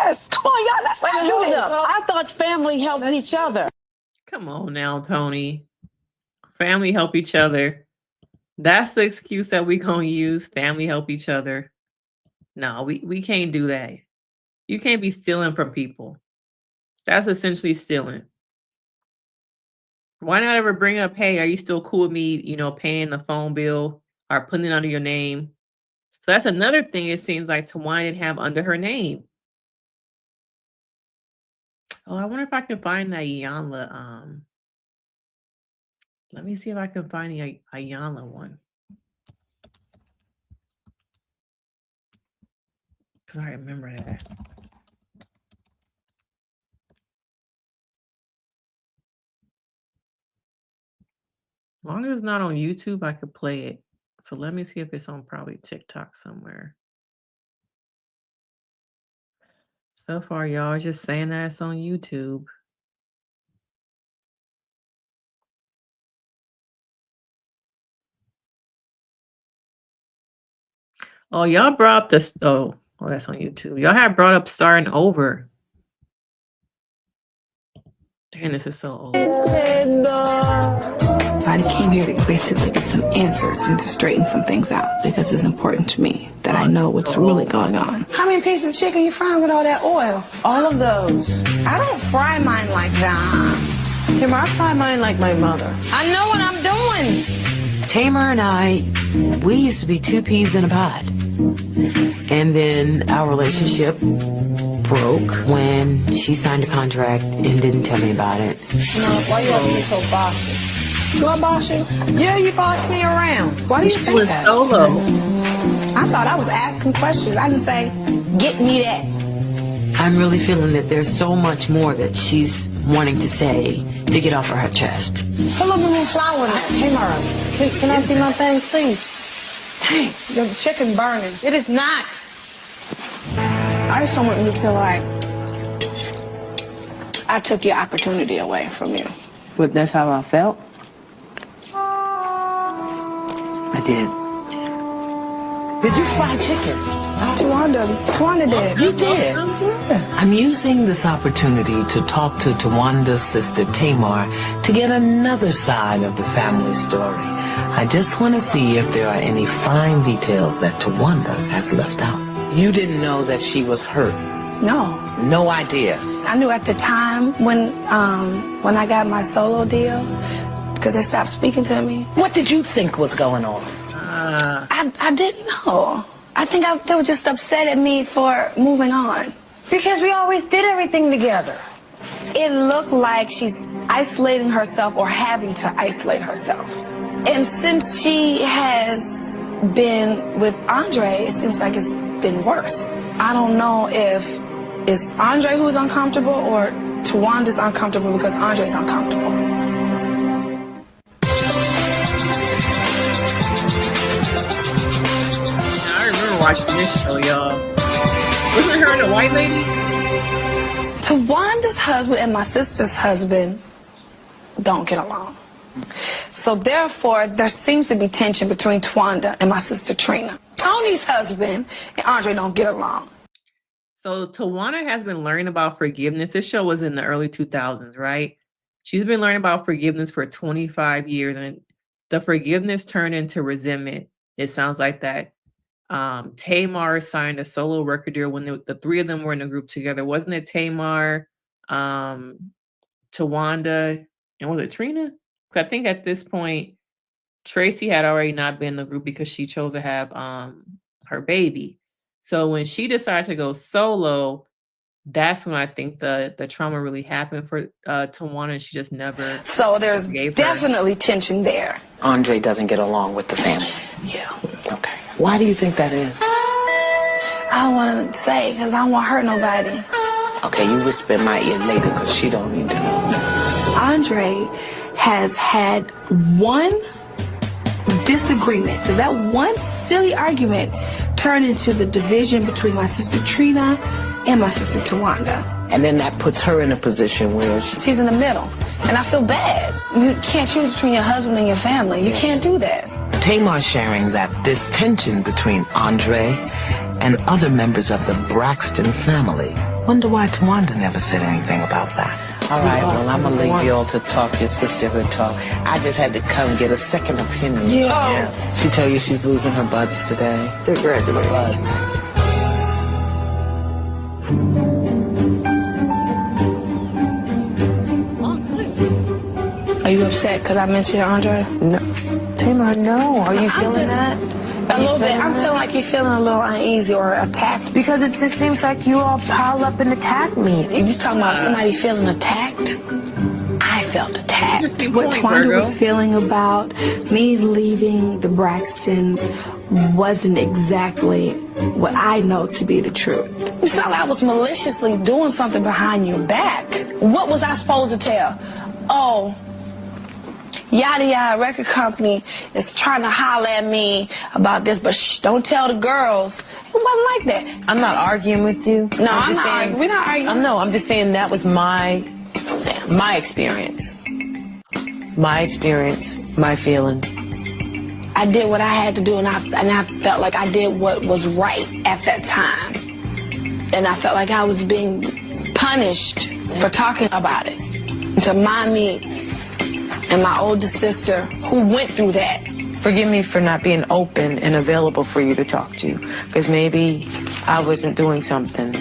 Yes, come on, y'all, let's not do this. I thought family helped each other. Come on now, Toni. Family help each other. That's the excuse that we gonna use. Family help each other. No, we can't do that. You can't be stealing from people. That's essentially stealing. Why not ever bring up, hey, are you still cool with me, paying the phone bill or putting it under your name? So that's another thing it seems like Towanda didn't have under her name. Oh, I wonder if I can find that Ayanla. Let me see if I can find the Ayanla one. Because I remember that. As long as it's not on YouTube, I could play it. So let me see if it's on probably TikTok somewhere. So far, y'all are just saying that it's on YouTube. Oh, y'all brought up this. Oh, that's on YouTube. Y'all have brought up starting over. Damn, this is so old. I came here to basically get some answers and to straighten some things out because it's important to me that I know what's really going on. How many pieces of chicken you frying with all that oil? All of those. I don't fry mine like that. Tamar, I fry mine like my mother. I know what I'm doing. Tamar and I, we used to be 2 peas in a pod. And then our relationship broke when she signed a contract and didn't tell me about it. No, why you have to be so bossy? Do I boss you? Yeah, you boss me around. Why do you think that? Solo. I thought I was asking questions. I didn't say, get me that. I'm really feeling that there's so much more that she's wanting to say to get off of her chest. Put a little flour in there. Tamar, can I see my thing, please? Dang, the chicken burning. It is not. I just don't want you to feel like I took your opportunity away from you. But that's how I felt. I did. Did you fry chicken? Towanda did. You did. I'm using this opportunity to talk to Towanda's sister Tamar to get another side of the family story. I just want to see if there are any fine details that Towanda has left out. You didn't know that she was hurt? No. No idea? I knew at the time when I got my solo deal, because they stopped speaking to me. What did you think was going on? I didn't know. I think they were just upset at me for moving on. Because we always did everything together. It looked like she's isolating herself or having to isolate herself. And since she has been with Andre, it seems like it's been worse. I don't know if it's Andre who's uncomfortable or Towanda's uncomfortable because Andre's uncomfortable. I remember watching this show, y'all. Wasn't her and the white lady? Towanda's husband and my sister's husband don't get along. So therefore, there seems to be tension between Towanda and my sister Trina. Toni's husband and Andre don't get along. So Towanda has been learning about forgiveness. This show was in the early 2000s, right? She's been learning about forgiveness for 25 years, and the forgiveness turned into resentment. It sounds like that. Tamar signed a solo record deal when the three of them were in a group together. Wasn't it Tamar, Towanda, and was it Trina? So I think at this point, Tracy had already not been in the group because she chose to have her baby. So when she decided to go solo, that's when I think the trauma really happened for Towanda, and she just never. So there's definitely tension there. Andre doesn't get along with the family. Yeah. Okay. Why do you think that is? I don't want to say because I don't want to hurt nobody. Okay, you whisper in my ear later because she don't need to know. Andre has had one disagreement. That one silly argument turned into the division between my sister Trina and my sister Towanda. And then that puts her in a position where she's in the middle. And I feel bad. You can't choose between your husband and your family. You can't do that. Tamar's sharing that this tension between Andre and other members of the Braxton family. Wonder why Towanda never said anything about that. All right, well, I'm going to leave you all to talk, your sisterhood talk. I just had to come get a second opinion. Yeah. She tell you she's losing her buds today. They're graduating. Buds. Are you upset because I mentioned Andre? No. Tamar, no. Are you feeling that? A little bit. I'm feeling like you're feeling a little uneasy or attacked. Because it just seems like you all pile up and attack me. You talking about somebody feeling attacked? I felt attacked. What Towanda was feeling about me leaving the Braxtons wasn't exactly what I know to be the truth. It's not like I was maliciously doing something behind your back. What was I supposed to tell? Oh, yada yada record company is trying to holler at me about this, but shh, don't tell the girls. It wasn't like that. I'm not arguing with you. No, I'm not arguing. We're not arguing. I'm just saying that was my experience. My experience, my feeling. I did what I had to do, and I felt like I did what was right at that time. And I felt like I was being punished for talking about it. To remind me and my older sister who went through that. Forgive me for not being open and available for you to talk to, because maybe I wasn't doing something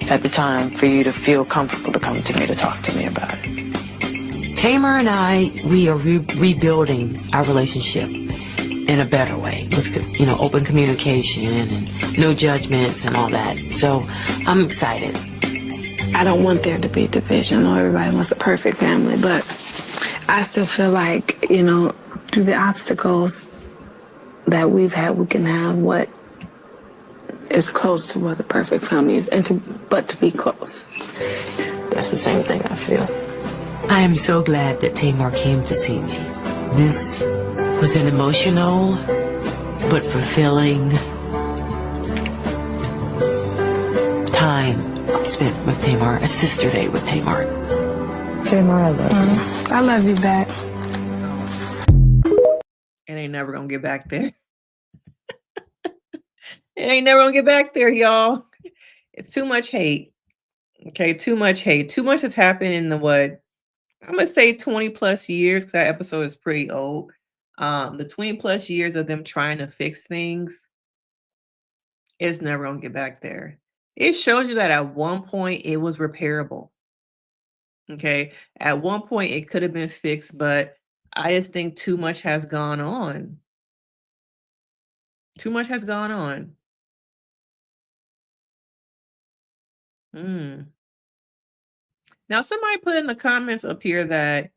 at the time for you to feel comfortable to come to me to talk to me about it. Tamar and I, we are rebuilding our relationship in a better way with, open communication and no judgments and all that. So I'm excited. I don't want there to be division. I know everybody wants a perfect family, but I still feel like, through the obstacles that we've had, we can have what as close to what the perfect family is, but to be close. That's the same thing I feel. I am so glad that Tamar came to see me. This was an emotional but fulfilling time spent with Tamar, a sister day with Tamar. Tamar, I love you. I love you back. It ain't never gonna get back there. It ain't never gonna get back there, y'all. It's too much hate. Okay, too much hate. Too much has happened in the what? I'm gonna say 20 plus years, because that episode is pretty old. The 20 plus years of them trying to fix things, it's never gonna get back there. It shows you that at one point it was repairable. Okay, at one point it could have been fixed, but I just think too much has gone on. Too much has gone on. Mm. Now, somebody put in the comments up here that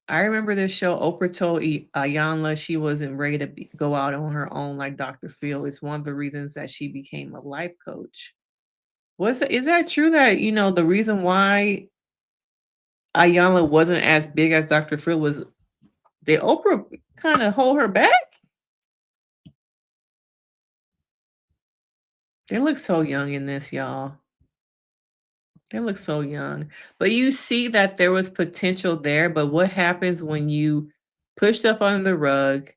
I remember this show. Oprah told Ayanla she wasn't ready to go out on her own like Dr. Phil. It's one of the reasons that she became a life coach. Is that true that, the reason why Ayanla wasn't as big as Dr. Phil was, did Oprah kind of hold her back? They look so young in this, y'all. They look so young. But you see that there was potential there. But what happens when you push stuff under the rug,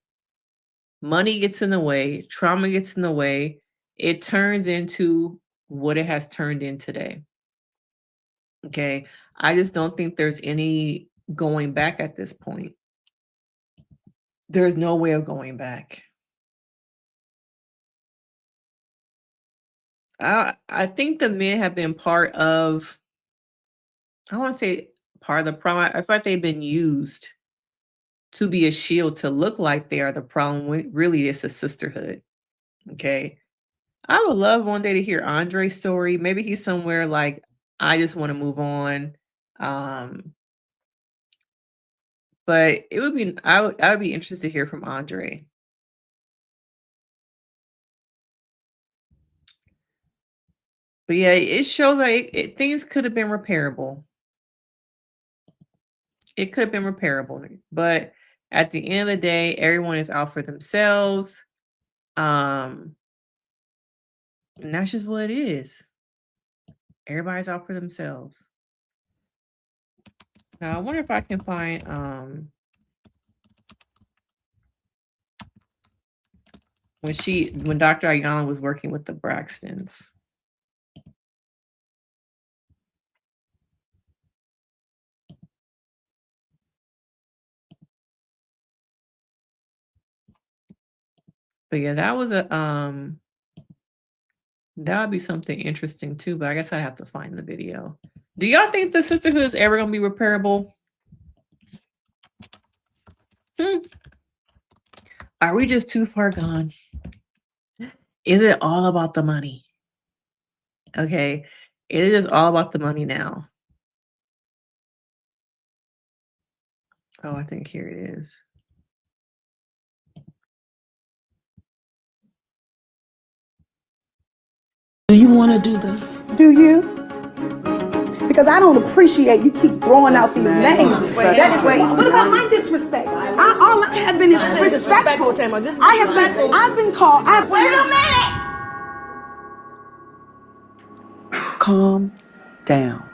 money gets in the way, trauma gets in the way, it turns into what it has turned in today. Okay. I just don't think there's any going back at this point. There's no way of going back. I think the men have been part of, I want to say part of the problem. I feel like they've been used to be a shield to look like they are the problem when really it's a sisterhood. Okay. I would love one day to hear Andre's story. Maybe he's somewhere like, I just want to move on. But it would be, I would be interested to hear from Andre. But yeah, it shows like things could have been repairable. It could have been repairable, but at the end of the day, everyone is out for themselves. And that's just what it is. Everybody's out for themselves. Now, I wonder if I can find when Dr. Ayanla was working with the Braxtons. But yeah, that was that would be something interesting too, but I guess I'd have to find the video. Do y'all think the sisterhood is ever gonna be repairable? Are we just too far gone? Is it all about the money? Okay, it is just all about the money now. Oh, I think here it is. Do you want to do this? Do you? Because I don't appreciate you keep throwing out these names. That is what about my disrespect? All I have been is respectful. I've been called. Wait a minute. Calm down.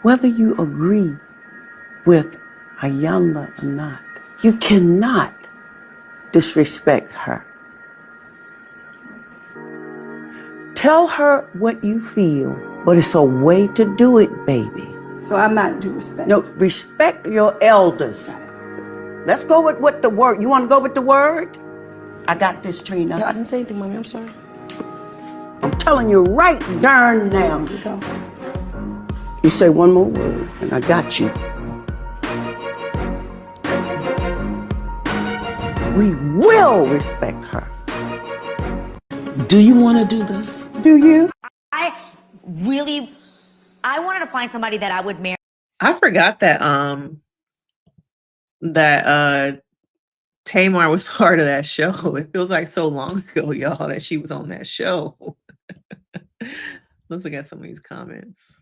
Whether you agree with Ayanla or not, you cannot disrespect her. Tell her what you feel, but it's a way to do it, baby. So I'm not due respect. No, respect your elders. Let's go with what the word. You want to go with the word? I got this, Trina. No, I didn't say anything, Mommy. I'm sorry. I'm telling you right darn now. You say one more word, and I got you. We will respect her. Do you want to do this? Do you? I wanted to find somebody that I would marry. I forgot that Tamar was part of that show. It feels like so long ago, y'all, that she was on that show. Let's look at some of these comments.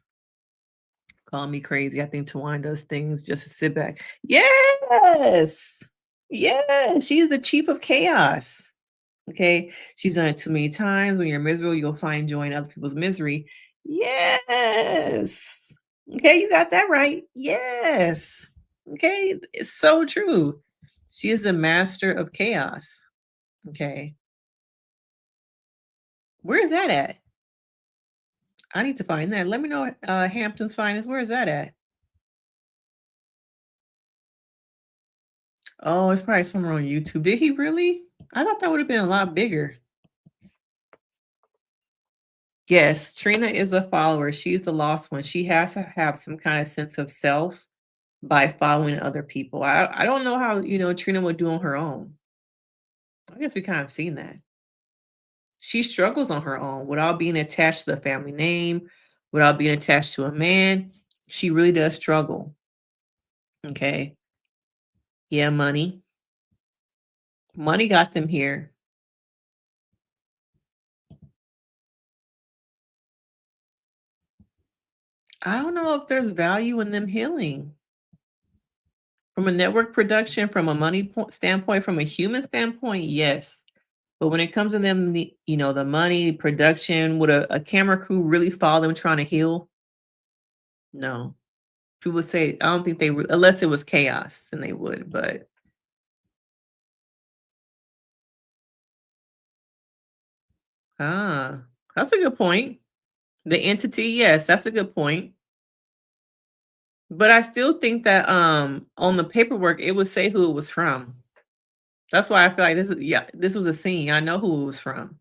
Call me crazy. I think Towanda does things just to sit back. Yes. Yeah. She's the chief of chaos. Okay. She's done it too many times. When you're miserable, you'll find joy in other people's misery. Yes. Okay. You got that right. Yes. Okay. It's so true. She is a master of chaos. Okay. Where is that at? I need to find that. Let me know. Hampton's Finest. Where is that at? Oh, it's probably somewhere on YouTube. Did he really? I thought that would have been a lot bigger. Yes, Trina is a follower. She's the lost one. She has to have some kind of sense of self by following other people. I don't know how, Trina would do on her own. I guess we kind of seen that. She struggles on her own without being attached to the family name, without being attached to a man. She really does struggle. Okay. Yeah, money. Money got them here. I don't know if there's value in them healing. From a network production, from a money standpoint, from a human standpoint, yes. But when it comes to them, the money, production, would a camera crew really follow them trying to heal? No. People would say, I don't think they would, unless it was chaos, then they would, but. That's a good point. The entity, yes, that's a good point. But I still think that on the paperwork, it would say who it was from. That's why I feel like this was a scene. I know who it was from.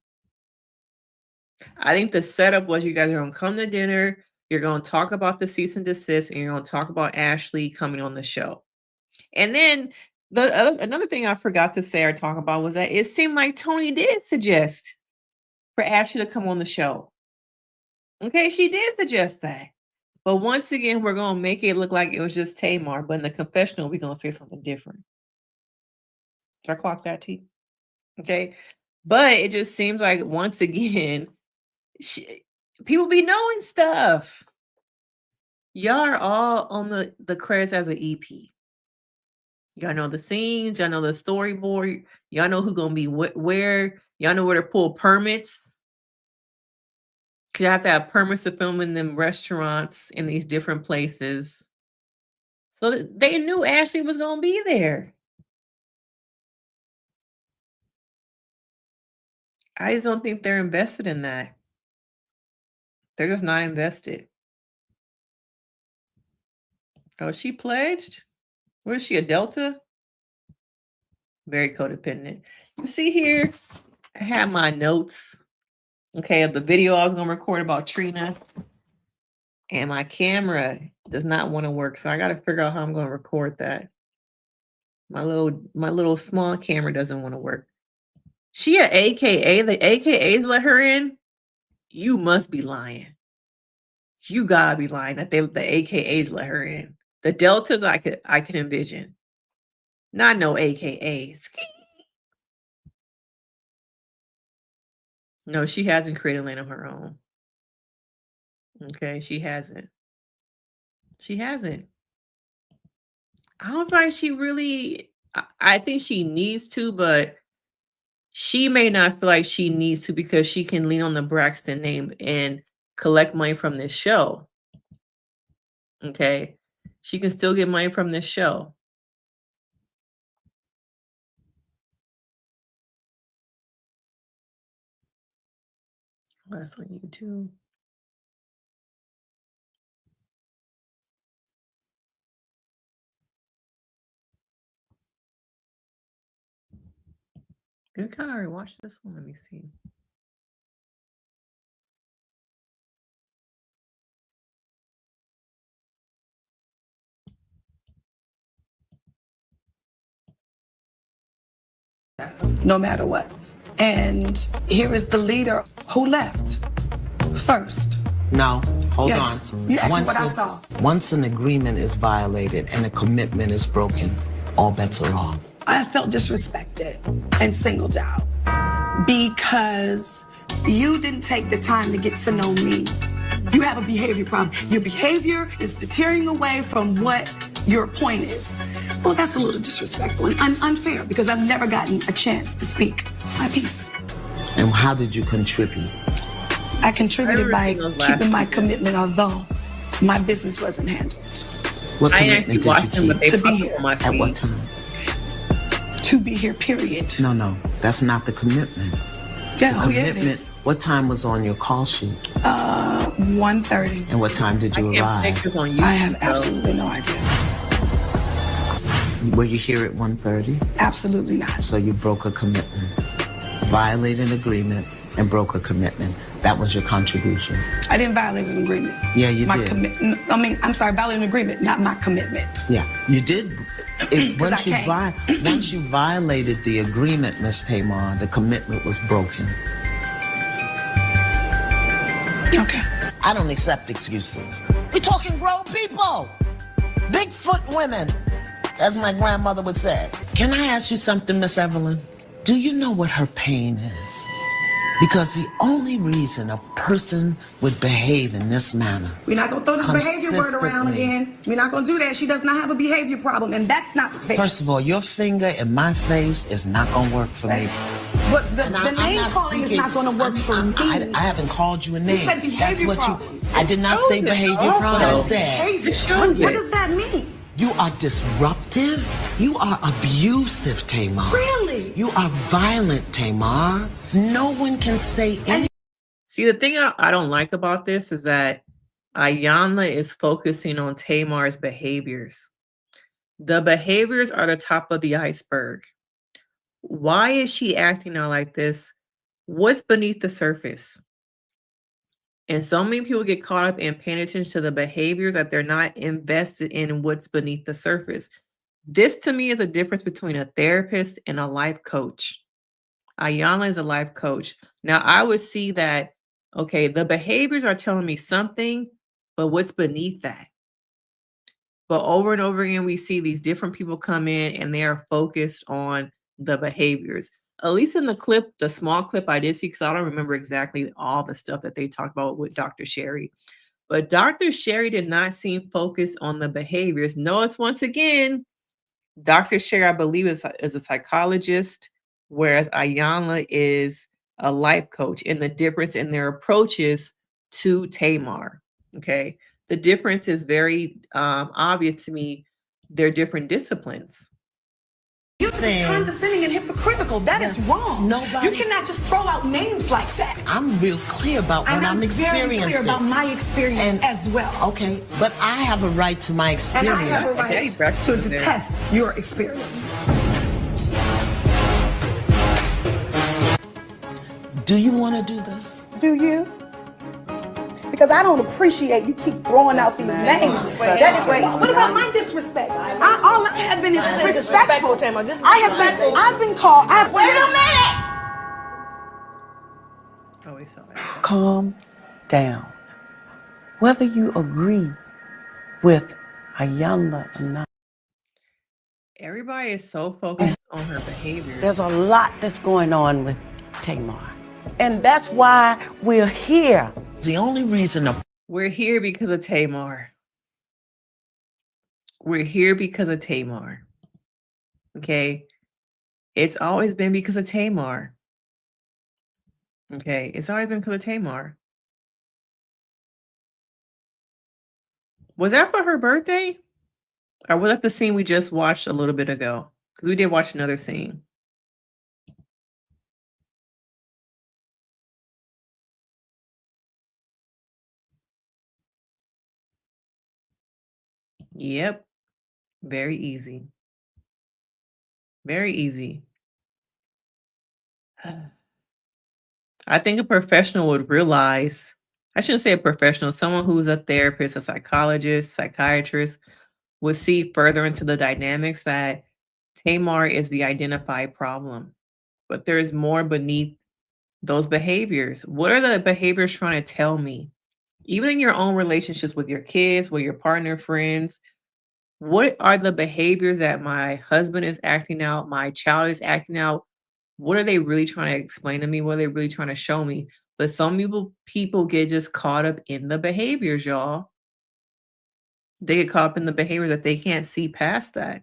I think the setup was you guys are going to come to dinner, you're going to talk about the cease and desist, and you're going to talk about Ashley coming on the show. And then another thing I forgot to say or talk about was that it seemed like Toni did suggest for Ashley to come on the show. Okay, she did suggest that. But once again, we're going to make it look like it was just Tamar, but in the confessional, we're going to say something different. Did I clock that, T? Okay. But it just seems like, once again, people be knowing stuff. Y'all are all on the credits as an EP. Y'all know the scenes. Y'all know the storyboard. Y'all know who's going to be where. Y'all know where to pull permits. You have to have permits to film in them restaurants in these different places. So they knew Ashley was going to be there. I just don't think they're invested in that. They're just not invested. Oh, she pledged? Where is she, a Delta? Very codependent. You see here, I have my notes. Okay, of the video I was going to record about Trina. And my camera does not want to work. So I got to figure out how I'm going to record that. My little small camera doesn't want to work. She an AKA. The AKAs let her in? You must be lying. You gotta be lying that the AKAs let her in. The Deltas I could envision. Not no AKAs. No, she hasn't created land on her own. Okay, she hasn't. She hasn't. I don't think she really, I think she needs to, but she may not feel like she needs to because she can lean on the Braxton name and collect money from this show. Okay. She can still get money from this show. That's on YouTube. You kind of already watched this one. Let me see. No matter what. And here is the leader who left first. No, hold Yes. on. You asked me what I saw. Once an agreement is violated and a commitment is broken, all bets are off. I felt disrespected and singled out because you didn't take the time to get to know me. You have a behavior problem. Your behavior is deterring away from what your point is. Well, that's a little disrespectful and unfair because I've never gotten a chance to speak my piece. And how did you contribute? I contributed by keeping my commitment, although my business wasn't handled. What I commitment actually did you watched them, but keep? they To be popped here. up on my At feed. what time? To be here, period. No, that's not the commitment. Yeah, The oh yeah, it commitment, is. what time was on your call sheet? 1:30. And what time did you I can't arrive? think it's on YouTube. I have though. absolutely no idea. Were you here at 1:30? Absolutely not. So you broke a commitment, violated an agreement, and broke a commitment. That was your contribution. I didn't violate an agreement. Yeah, you My did. commitment. I mean, I'm sorry, violate an agreement, not my commitment. Yeah, you did. Once I once you violated the agreement, Miss Tamar, the commitment was broken. Okay. I don't accept excuses. We're talking grown people. Bigfoot women, as my grandmother would say. Can I ask you something, Miss Evelyn? Do you know what her pain is? Because the only reason a person would behave in this manner, We're not going to throw this behavior word around consistently. again. We're not going to do that. She does not have a behavior problem, and that's not fair. First of all, your finger in my face is not going to work for me. But the And I'm name not calling is speaking- not going to work for me. I haven't called you a name. said behavior That's what problem. I did not say behavior problem. I said Behavior. What does that mean? you are disruptive. You are abusive, Tamar. Really? You are violent, Tamar. No one can say anything. See, the thing I don't like about this is that Ayanna is focusing on Tamar's behaviors. The behaviors are the top of the iceberg. Why is she acting out like this? What's beneath the surface? And so many people get caught up in paying attention to the behaviors that they're not invested in what's beneath the surface. This to me is a difference between a therapist and a life coach. Ayanna is a life coach. Now I would see that, okay, the behaviors are telling me something, but what's beneath that? But over and over again, we see these different people come in and they are focused on the behaviors. At least in the clip, the small clip I did see, because I don't remember exactly all the stuff that they talked about with Dr. Sherry. But Dr. Sherry did not seem focused on the behaviors. Notice once again, Dr. Sherry, I believe, is a psychologist, whereas Ayanna is a life coach, and the difference in their approaches to Tamar. Okay. The difference is very obvious to me. They're different disciplines. You're just condescending and hypocritical. That is wrong. Nobody- You cannot just throw out names like that. I'm real clear about what And I'm very experiencing. clear about my experience as well. Okay, but I have a right to my And experience. I have a Okay, right Braxton to is there. detest your experience. Do you want to do this? Do you? Because I don't appreciate you keep throwing out these names. That is what about my disrespect? All I have been is disrespectful. I've been called. Wait a minute. Oh, we saw that. Calm down. Whether you agree with Ayanna or not, Everybody is so focused on her behaviors. there's a lot that's going on with Tamar. And that's why we're here. The only reason We're here because of Tamar. We're here because of Tamar. Okay. It's always been because of Tamar. Okay. It's always been because of Tamar. Was that for her birthday? Or was that the scene we just watched a little bit ago? Because we did watch another scene. Yep. Very easy. Very easy. I think a professional would realize, I shouldn't say a professional, someone who's a therapist, a psychologist, psychiatrist, would see further into the dynamics that Tamar is the identified problem. But there's more beneath those behaviors. What are the behaviors trying to tell me? Even in your own relationships with your kids, with your partner, friends, What are the behaviors that my husband is acting out, my child is acting out? What are they really trying to explain to me? What are they really trying to show me? But some people get just caught up in the behaviors, y'all. They get caught up in the behavior that they can't see past that.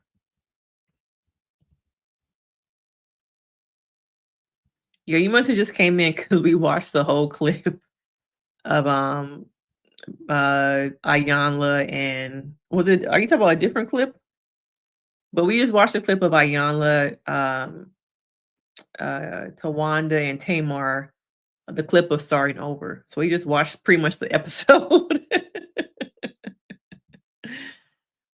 Yeah, you must have just came in because we watched the whole clip of Ayanla and are you talking about a different clip? But we just watched a clip of Ayanla, Towanda and Tamar, the clip of starting over. So we just watched pretty much the episode.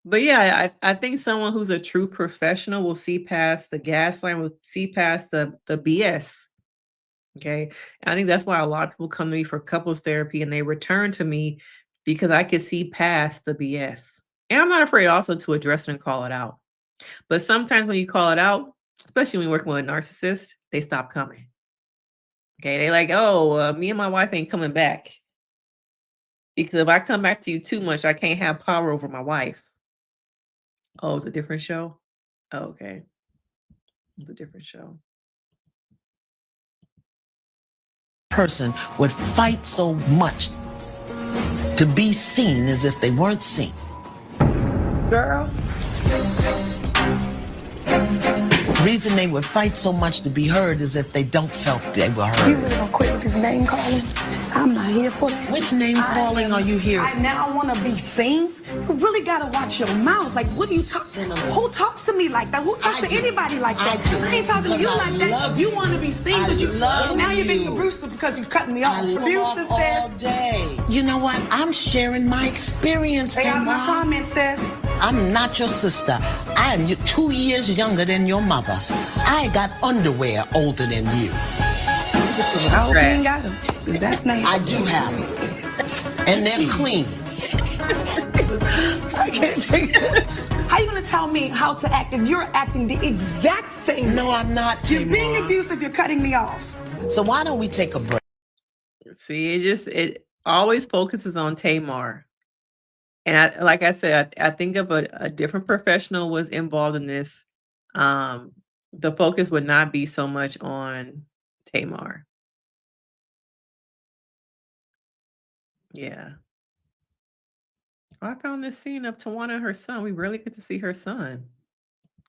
But yeah, I think someone who's a true professional will see past the gaslighting, will see past the BS. Okay. And I think that's why a lot of people come to me for couples therapy and they return to me because I can see past the BS. And I'm not afraid also to address it and call it out. But sometimes when you call it out, especially when you're working with a narcissist, they stop coming. Okay. They like, oh, me and my wife ain't coming back. Because if I come back to you too much, I can't have power over my wife. Oh, it's a different show? Oh, okay. It's a different show. Person would fight so much to be seen as if they weren't seen. Girl. The reason they would fight so much to be heard is if they don't felt they were You heard. really gonna quit with this name calling? I'm not here for that. Which name calling are you here? I now want to be seen. You really gotta watch your mouth. Like, what are you talking? Who talks to me like that? Who talks to anybody like that? I ain't talking to you like that. You want to be seen, but now you're being abusive because you're cutting me off. Abusive all says. day. You know what? I'm sharing my experience. Stay out of my Mom. comments, sis. I'm not your sister. I am 2 years younger than your mother. I got underwear older than you. I hope you ain't got them, because that's nice. I do have them. And they're clean. I can't take this. How you gonna tell me how to act if you're acting the exact same? No, I'm not, You're Tamar. being abusive, you're cutting me off. So why don't we take a break? See, it always focuses on Tamar. And like I said, I think if a different professional was involved in this, the focus would not be so much on Tamar. Yeah. Oh, I found this scene of Towanda and her son. We rarely get to see her son.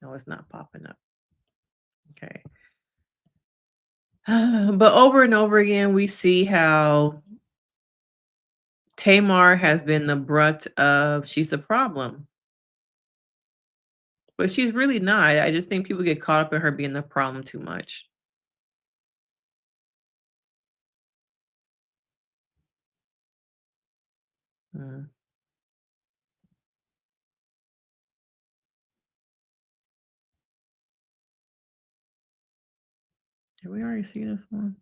No, it's not popping up. Okay. But over and over again, we see how Tamar has been the brunt of, she's the problem. But she's really not. I just think people get caught up in her being the problem too much. Mm. Did we already see this one?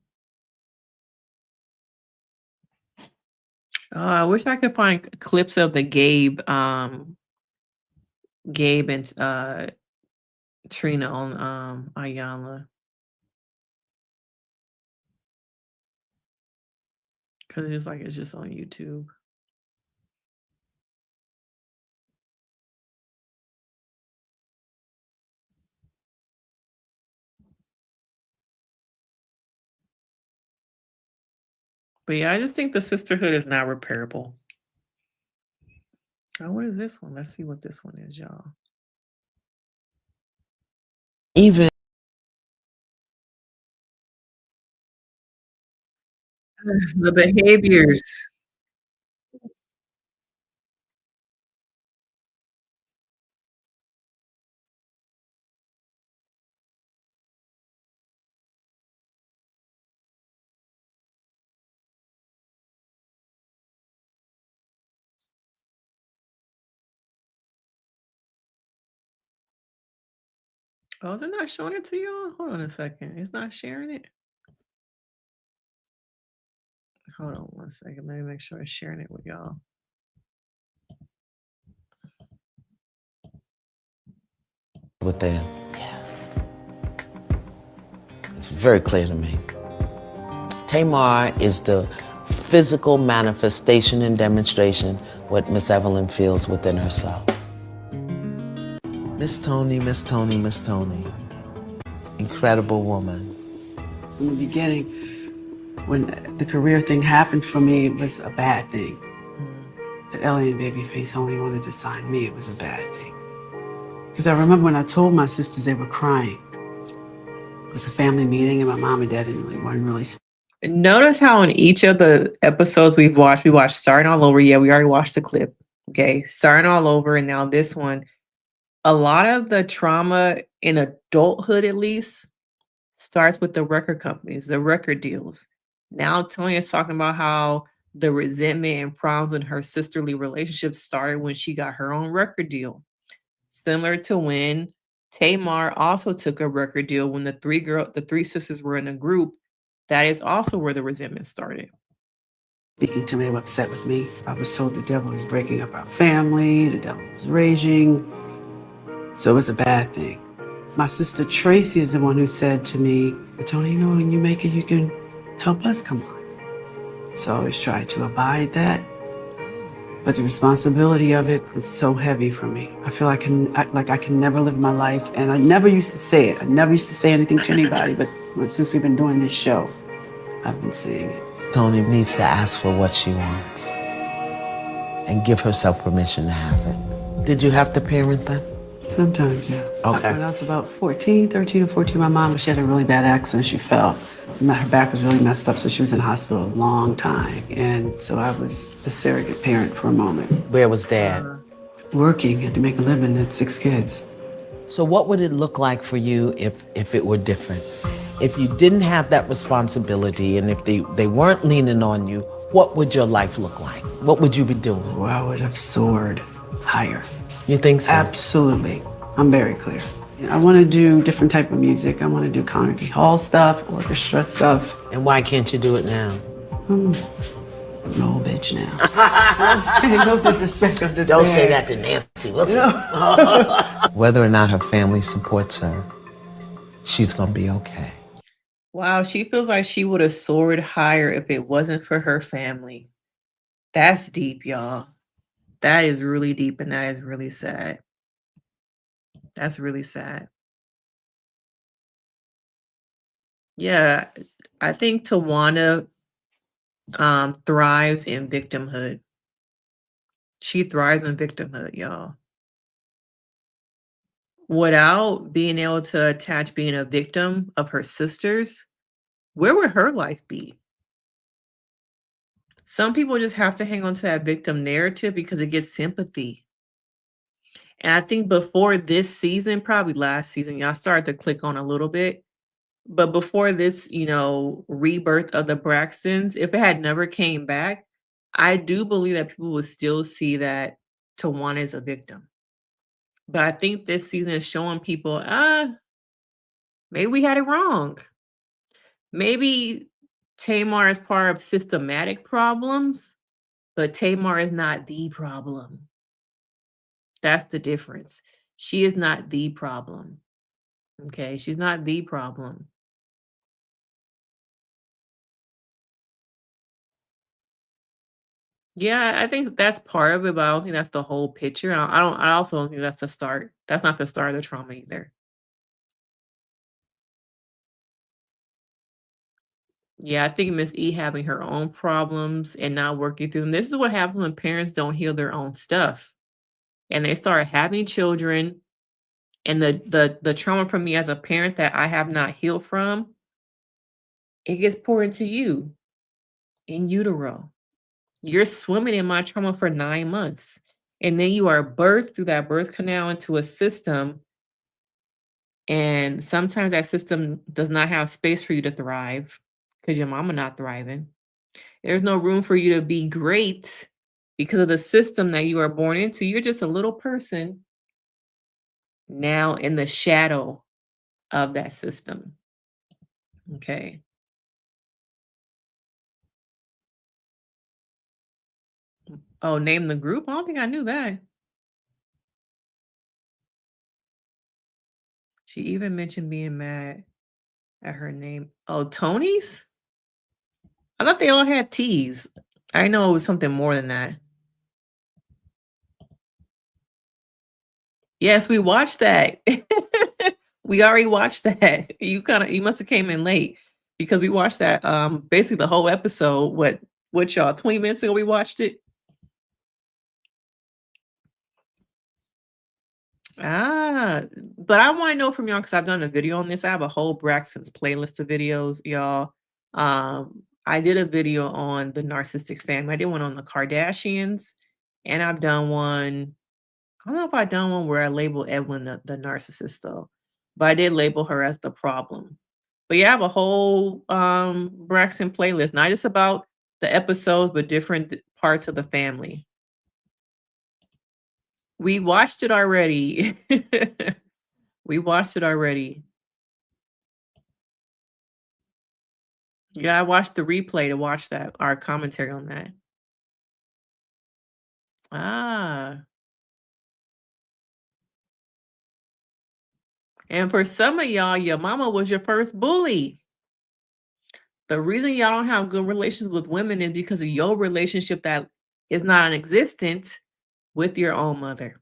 I wish I could find clips of the Gabe and Trina on Ayanla. Because it's just on YouTube. But yeah, I just think the sisterhood is not repairable. Oh, what is this one? Let's see what this one is, y'all. Even the behaviors. Oh, is it not showing it to y'all? Hold on a second. It's not sharing it. Hold on one second. Let me make sure it's sharing it with y'all. with them. It's very clear to me. Tamar is the physical manifestation and demonstration what Miss Evelyn feels within herself. Miss Toni, Miss Toni, Miss Toni. Incredible woman. From the beginning, when the career thing happened for me, it was a bad thing. That Ellie and Babyface only wanted to sign me, it was a bad thing. Because I remember when I told my sisters, they were crying. It was a family meeting, and my mom and dad weren't really. Notice how in each of the episodes we watched Starting All Over. Yeah, we already watched the clip. Okay, Starting All Over, and now this one. A lot of the trauma in adulthood, at least, starts with the record companies, the record deals. Now Toni is talking about how the resentment and problems in her sisterly relationship started when she got her own record deal. Similar to when Tamar also took a record deal when the three sisters were in a group. That is also where the resentment started. Speaking to me, they were upset with me. I was told the devil was breaking up our family, the devil was raging. So it was a bad thing. My sister Tracy is the one who said to me, Toni, you know, when you make it, you can help us come on. So I always tried to abide that. But the responsibility of it is so heavy for me. I feel I can never live my life. And I never used to say it. I never used to say anything to anybody. But since we've been doing this show, I've been saying it. Toni needs to ask for what she wants and give herself permission to have it. Did you have to parent them? Sometimes, yeah. Okay. When I was about 13 or 14, my mom, she had a really bad accident. She fell. Her back was really messed up, so she was in hospital a long time. And so I was a surrogate parent for a moment. Where was Dad? Working, had to make a living, had 6 kids. So what would it look like for you if it were different? If you didn't have that responsibility and if they weren't leaning on you, what would your life look like? What would you be doing? Well, I would have soared higher. You think so? Absolutely. I'm very clear. I want to do different type of music. I want to do Carnegie Hall stuff, orchestra stuff. And why can't you do it now? I'm an old bitch now. No disrespect, I'm just Don't saying. say that to Nancy Wilson. Whether or not her family supports her, she's going to be okay. Wow, she feels like she would have soared higher if it wasn't for her family. That's deep, y'all. That is really deep, and that is really sad. That's really sad. Yeah, I think Towanda thrives in victimhood. She thrives in victimhood, y'all. Without being able to attach being a victim of her sisters, where would her life be? Some people just have to hang on to that victim narrative because it gets sympathy. And I think before this season, probably last season, y'all started to click on a little bit. But before this, rebirth of the Braxtons, if it had never came back, I do believe that people would still see that Towanda is a victim. But I think this season is showing people, maybe we had it wrong. Maybe Tamar is part of systematic problems, but Tamar is not the problem. That's the difference. She is not the problem. Okay, she's not the problem. Yeah, I think that's part of it, but I don't think that's the whole picture. I also don't think that's the start. That's not the start of the trauma either. Yeah, I think Miss E having her own problems and not working through them. This is what happens when parents don't heal their own stuff. And they start having children, and the trauma from me as a parent that I have not healed from, it gets poured into you in utero. You're swimming in my trauma for 9 months. And then you are birthed through that birth canal into a system. And sometimes that system does not have space for you to thrive because your mama not thriving. There's no room for you to be great because of the system that you are born into. You're just a little person now in the shadow of that system. Okay. Oh, name the group? I don't think I knew that. She even mentioned being mad at her name. Oh, Tony's? I thought they all had T's. I know it was something more than that. Yes, we watched that. We already watched that. You must have came in late because we watched that basically the whole episode. What y'all 20 minutes ago we watched it? Ah, but I want to know from y'all because I've done a video on this. I have a whole Braxton's playlist of videos, y'all. I did a video on the narcissistic family. I did one on the Kardashians, and I've done one. I don't know if I've done one where I label Edwin the narcissist though, but I did label her as the problem. But yeah, I have a whole Braxton playlist, not just about the episodes, but different parts of the family. We watched it already. We watched it already. Yeah, I watched the replay to watch that, our commentary on that. Ah. And for some of y'all, your mama was your first bully. The reason y'all don't have good relations with women is because of your relationship that is non-existent with your own mother.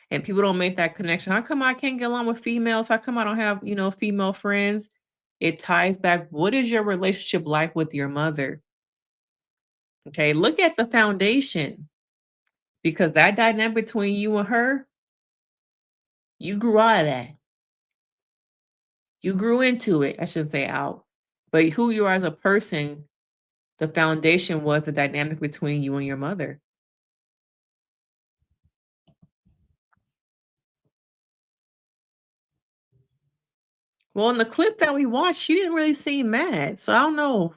And people don't make that connection. How come I can't get along with females? How come I don't have, female friends? It ties back. What is your relationship like with your mother? Okay, look at the foundation. Because that dynamic between you and her, you grew out of that. You grew into it. I shouldn't say out. But who you are as a person, the foundation was the dynamic between you and your mother. Well, in the clip that we watched, she didn't really seem mad. So I don't know.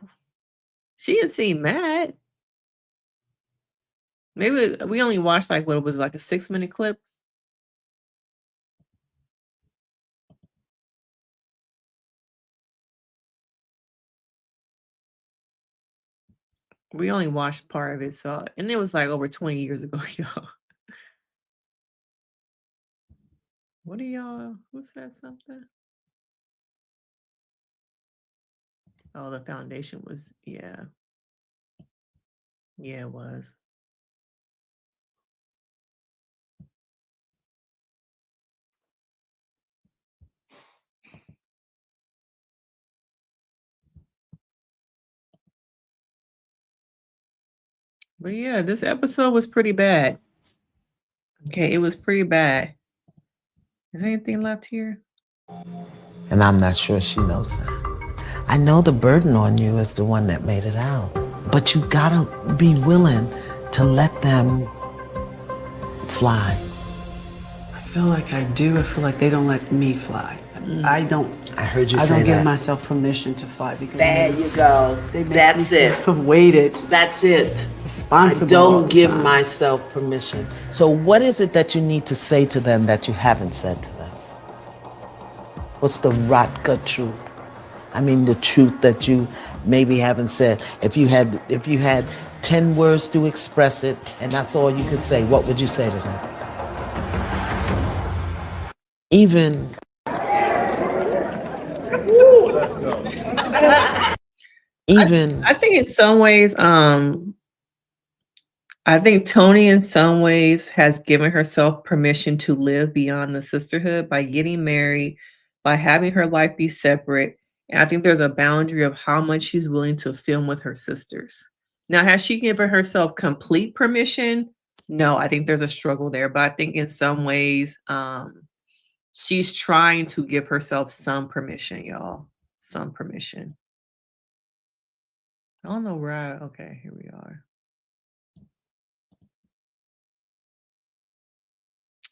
She didn't seem mad. Maybe we only watched like what it was like a 6-minute clip. We only watched part of it, and it was like over 20 years ago, y'all. What are y'all? Who said something? Oh, the foundation was, yeah. Yeah, it was. But yeah, this episode was pretty bad. Okay, it was pretty bad. Is anything left here? And I'm not sure she knows that. I know the burden on you is the one that made it out. But you gotta be willing to let them fly. I feel like I do. I feel like they don't let me fly. I don't. I heard you I say don't give that. myself permission to fly because There you go. They make That's me it. Weighted. That's it. Responsible. I all don't the give time. myself permission. So what is it that you need to say to them that you haven't said to them? What's the rot gut truth? I mean, the truth that you maybe haven't said. If you had 10 words to express it, and that's all you could say, what would you say to them? Even. Let's go. Even. I think in some ways, I think Toni in some ways has given herself permission to live beyond the sisterhood by getting married, by having her life be separate. And I think there's a boundary of how much she's willing to film with her sisters. Now, has she given herself complete permission? No, I think there's a struggle there. But I think in some ways, she's trying to give herself some permission, y'all. Some permission. I don't know where okay, here we are.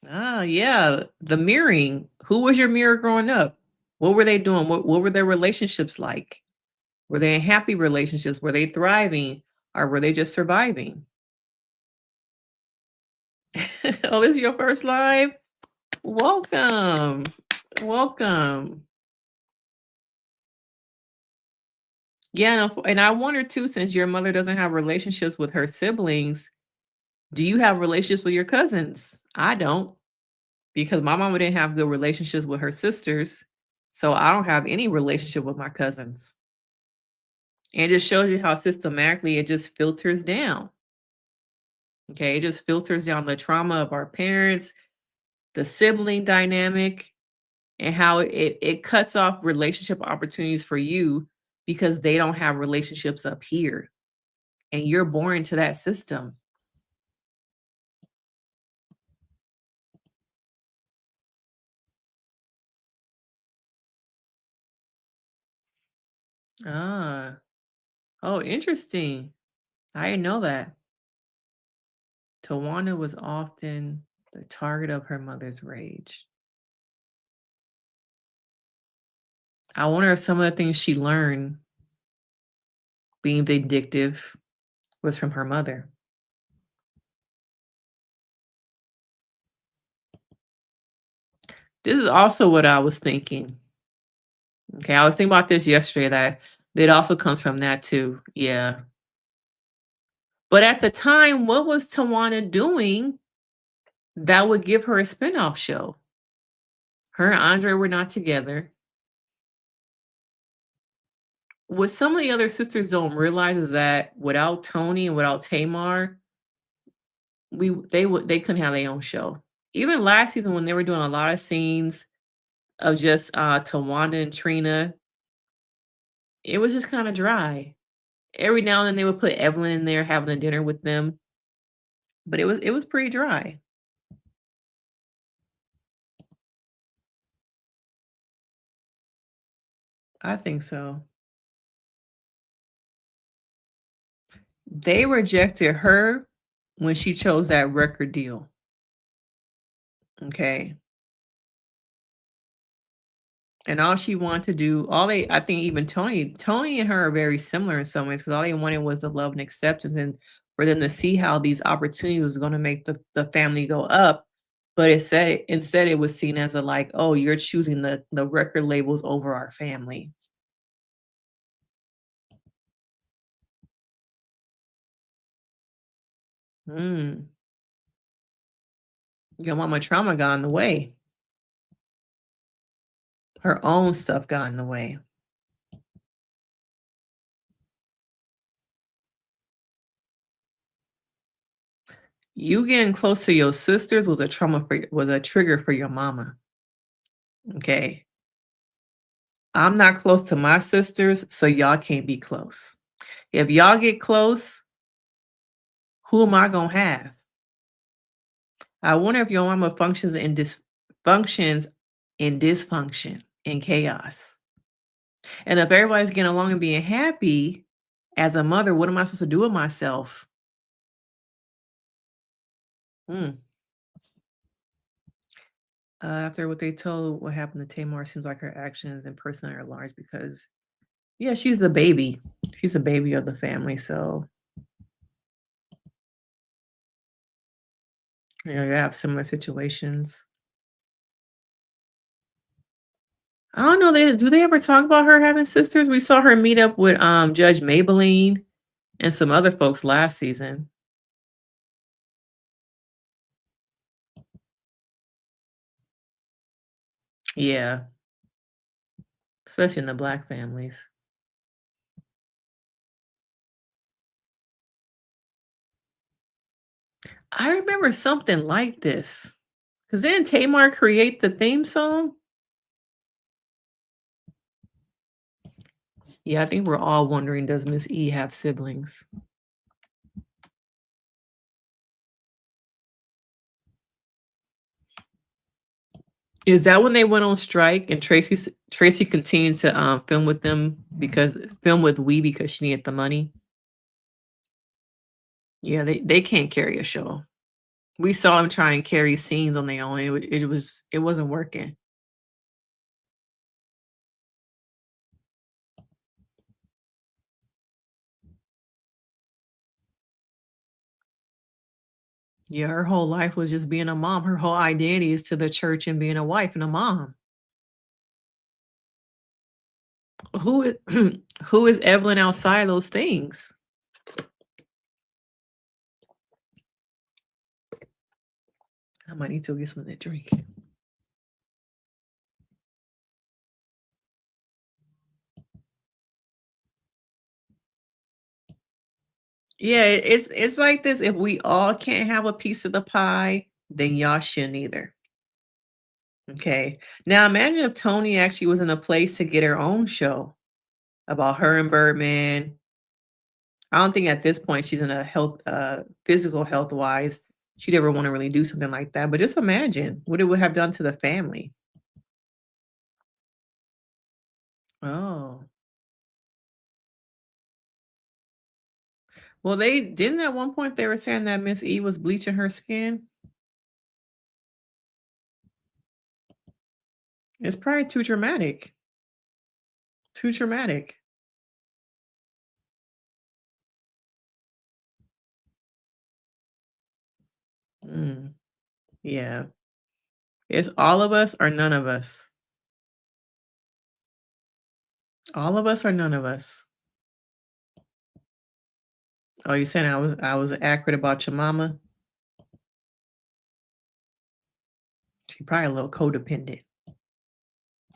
Ah, yeah, the mirroring. Who was your mirror growing up? What were they doing? What were their relationships like? Were they in happy relationships? Were they thriving? Or were they just surviving? Oh, this is your first live? Welcome. Welcome. Yeah, and I wonder too, since your mother doesn't have relationships with her siblings, do you have relationships with your cousins? I don't, because my mama didn't have good relationships with her sisters. So I don't have any relationship with my cousins. And it just shows you how systematically it just filters down. Okay, it just filters down the trauma of our parents, the sibling dynamic, and how it cuts off relationship opportunities for you because they don't have relationships up here, and you're born into that system. Ah. Oh, interesting. I didn't know that. Towanda was often the target of her mother's rage. I wonder if some of the things she learned being vindictive was from her mother. This is also what I was thinking. Okay, I was thinking about this yesterday, that it also comes from that too. Yeah. But at the time, what was Towanda doing that would give her a spinoff show? Her and Andre were not together. What some of the other sisters don't realize is that without Toni and without Tamar, they couldn't have their own show. Even last season when they were doing a lot of scenes of just Towanda and Trina, it was just kind of dry. Every now and then they would put Evelyn in there having a dinner with them, but it was pretty dry. I think so. They rejected her when she chose that record deal. Okay. And all she wanted to do, I think even Toni and her are very similar in some ways, because all they wanted was the love and acceptance, and for them to see how these opportunities was going to make the family go up. But instead it was seen as a like, oh, you're choosing the record labels over our family. Mm. Your mama trauma got in the way. Her own stuff got in the way. You getting close to your sisters was a trigger for your mama. Okay. I'm not close to my sisters, so y'all can't be close. If y'all get close, who am I gonna have? I wonder if your mama functions in dysfunction, in chaos. And if everybody's getting along and being happy, as a mother, what am I supposed to do with myself? After what they told what happened to Tamar, seems like her actions and personality are large because, yeah, she's the baby. She's the baby of the family, so you have similar situations. I don't know. Do they ever talk about her having sisters? We saw her meet up with Judge Maybelline and some other folks last season. Yeah. Especially in the Black families. I remember something like this. Because didn't Tamar create the theme song? Yeah, I think we're all wondering, does Miss E have siblings? Is that when they went on strike and Tracy continued to film with them because she needed the money? Yeah, they can't carry a show. We saw them try and carry scenes on their own. It wasn't working. Yeah, her whole life was just being a mom. Her whole identity is to the church and being a wife and a mom. Who is Evelyn outside those things? I might need to get something to drink. Yeah, it's like this. If we all can't have a piece of the pie, then y'all shouldn't either. Okay. Now imagine if Toni actually was in a place to get her own show about her and Birdman. I don't think at this point she's in a physical health wise, she'd ever want to really do something like that. But just imagine what it would have done to the family. Oh. Well, they didn't at one point they were saying that Miss E was bleaching her skin. It's probably too dramatic. Too traumatic. Mm, yeah. It's all of us or none of us. All of us or none of us. Oh, you saying I was accurate about your mama? She probably a little codependent.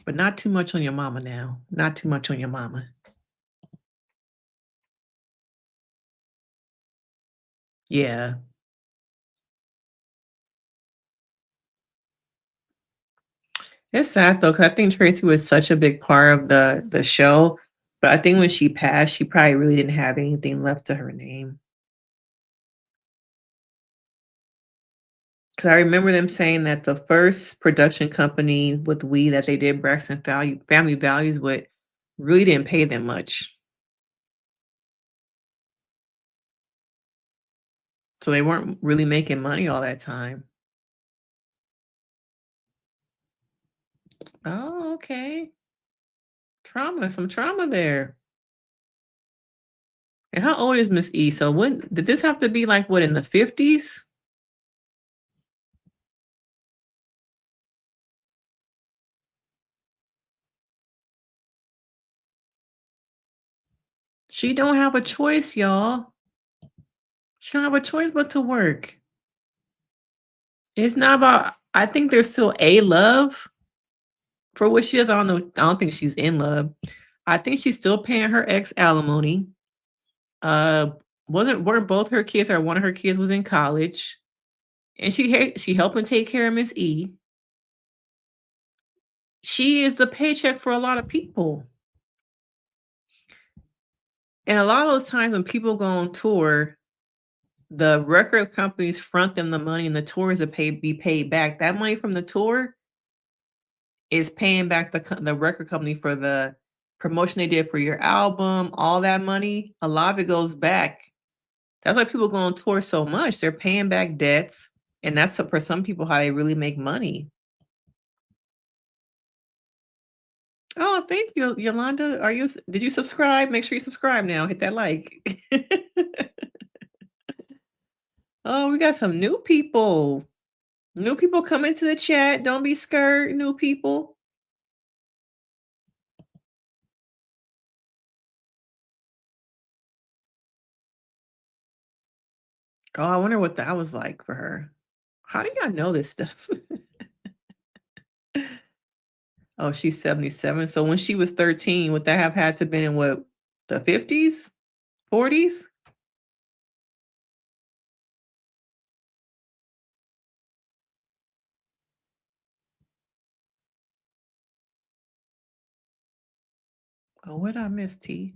But not too much on your mama now. Not too much on your mama. Yeah. It's sad though, because I think Tracy was such a big part of the show. But I think when she passed, she probably really didn't have anything left to her name. Because I remember them saying that the first production company with We that they did, Braxton Family Values, with really didn't pay them much. So they weren't really making money all that time. Oh, okay. Some trauma there. And how old is Miss E? So when did this have to be like what, in the 50s? She don't have a choice, y'all. She don't have a choice but to work. It's not about, I think there's still a love for what she does. I don't think she's in love. I think she's still paying her ex alimony. Weren't both her kids or one of her kids was in college. And she helping take care of Miss E. She is the paycheck for a lot of people. And a lot of those times when people go on tour, the record companies front them the money and the tours are be paid back. That money from the tour is paying back the record company for the promotion they did for your album, all that money. A lot of it goes back. That's why people go on tour so much. They're paying back debts. And that's for some people how they really make money. Oh, thank you, Yolanda. Did you subscribe? Make sure you subscribe now. Hit that like. Oh, we got some new people. New people come into the chat. Don't be scared, new people. Oh, I wonder what that was like for her. How do y'all know this stuff? Oh, she's 77. So when she was 13, would that have had to been in what, the 50s? 40s? Oh, what I miss, T?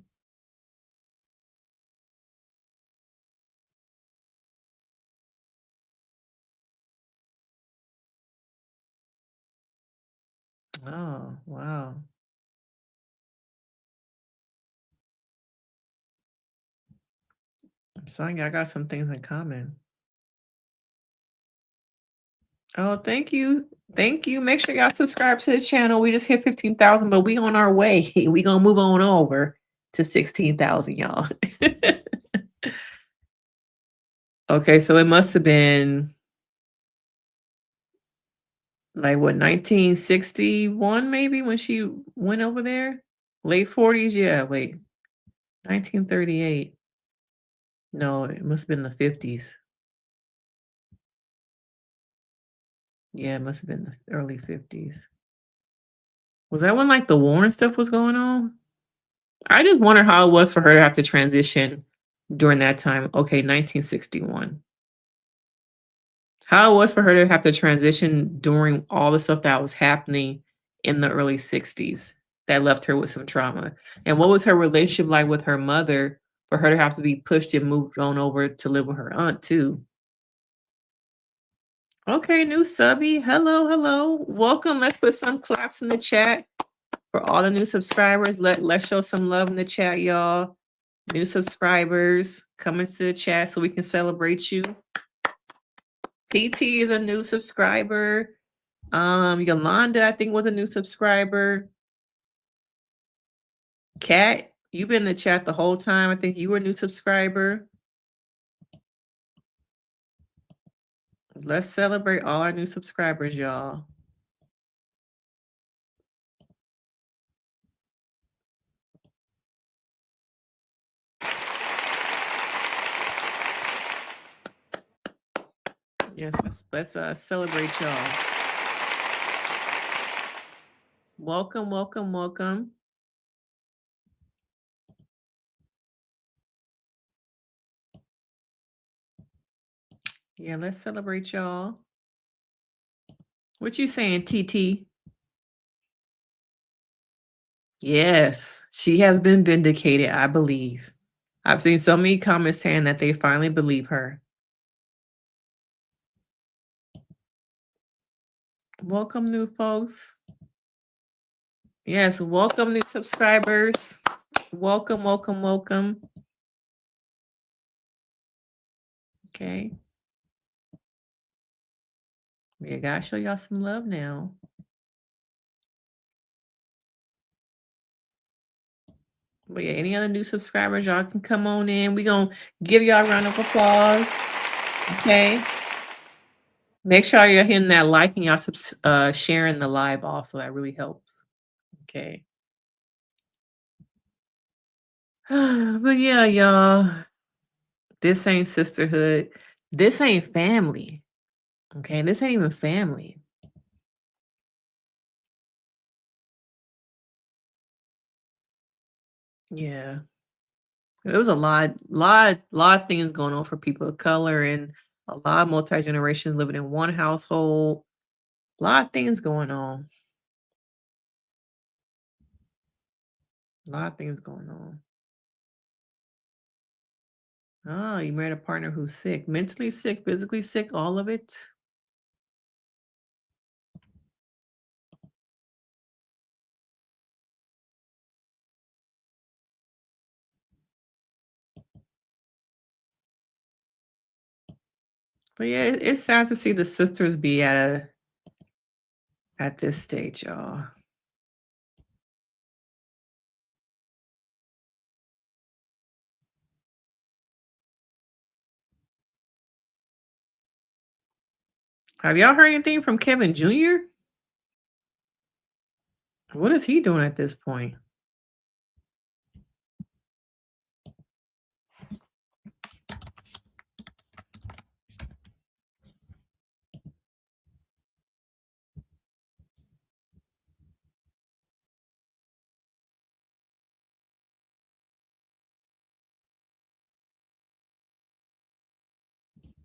Oh, wow. I'm sorry, I got some things in common. Oh, thank you. Thank you. Make sure y'all subscribe to the channel. We just hit 15,000, but we on our way. We gonna move on over to 16,000, y'all. Okay, so it must have been like what, 1961 maybe when she went over there? Late 40s? Yeah, wait. 1938. No, it must have been the 50s. Yeah, it must have been the early 50s. Was that when like the war and stuff was going on? I just wonder how it was for her to have to transition during that time. Okay, 1961. How it was for her to have to transition during all the stuff that was happening in the early 60s that left her with some trauma. And what was her relationship like with her mother for her to have to be pushed and moved on over to live with her aunt too? Okay, new subby. Hello, hello. Welcome. Let's put some claps in the chat for all the new subscribers. Let's show some love in the chat, y'all. New subscribers coming to the chat so we can celebrate you. TT is a new subscriber. Yolanda, I think, was a new subscriber. Kat, you've been in the chat the whole time. I think you were a new subscriber. Let's celebrate all our new subscribers, y'all. Yes, let's celebrate y'all. Welcome, welcome, welcome. Yeah, let's celebrate y'all. What you saying, TT? Yes, she has been vindicated, I believe. I've seen so many comments saying that they finally believe her. Welcome, new folks. Yes, welcome, new subscribers. Welcome, welcome, welcome. Okay. We gotta show y'all some love now. But yeah, any other new subscribers, y'all can come on in. We're gonna give y'all a round of applause. Okay. Make sure you're hitting that like and y'all sharing the live also. That really helps. Okay. But yeah, y'all. This ain't sisterhood. This ain't family. Okay, this ain't even family. Yeah. It was a lot of things going on for people of color and a lot of multi-generations living in one household. A lot of things going on. A lot of things going on. Oh, you married a partner who's sick, mentally sick, physically sick, all of it. But yeah, it's sad to see the sisters be at this stage, y'all. Have y'all heard anything from Kevin Jr.? What is he doing at this point?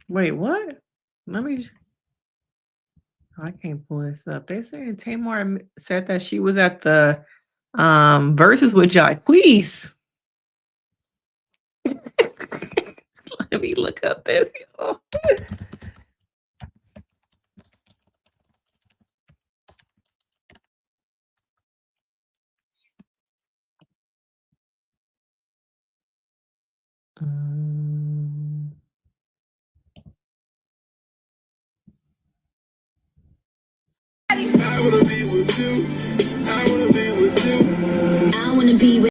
Wait, what? Let me. I can't pull this up. They saying Tamar said that she was at the verses with Jacquees. Let me look up this. I wanna be with you. I wanna be with you. I wanna be with.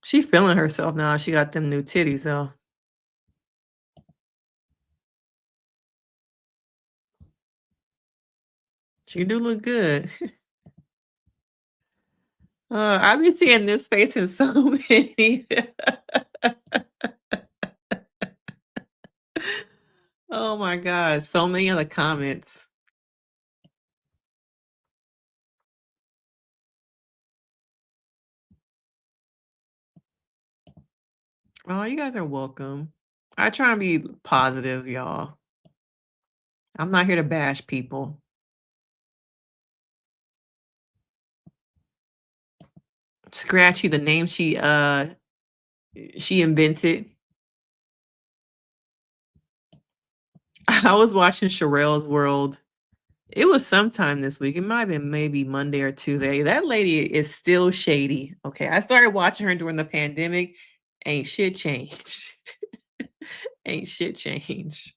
She feeling herself now. She got them new titties though. She do look good. I've been seeing this face in so many. Oh my God, so many of the comments. Oh, you guys are welcome. I try and be positive, y'all. I'm not here to bash people. Scratchy, the name she invented. I was watching Sherelle's World. It was sometime this week. It might have been maybe Monday or Tuesday. That lady is still shady. Okay. I started watching her during the pandemic. Ain't shit changed. Ain't shit changed.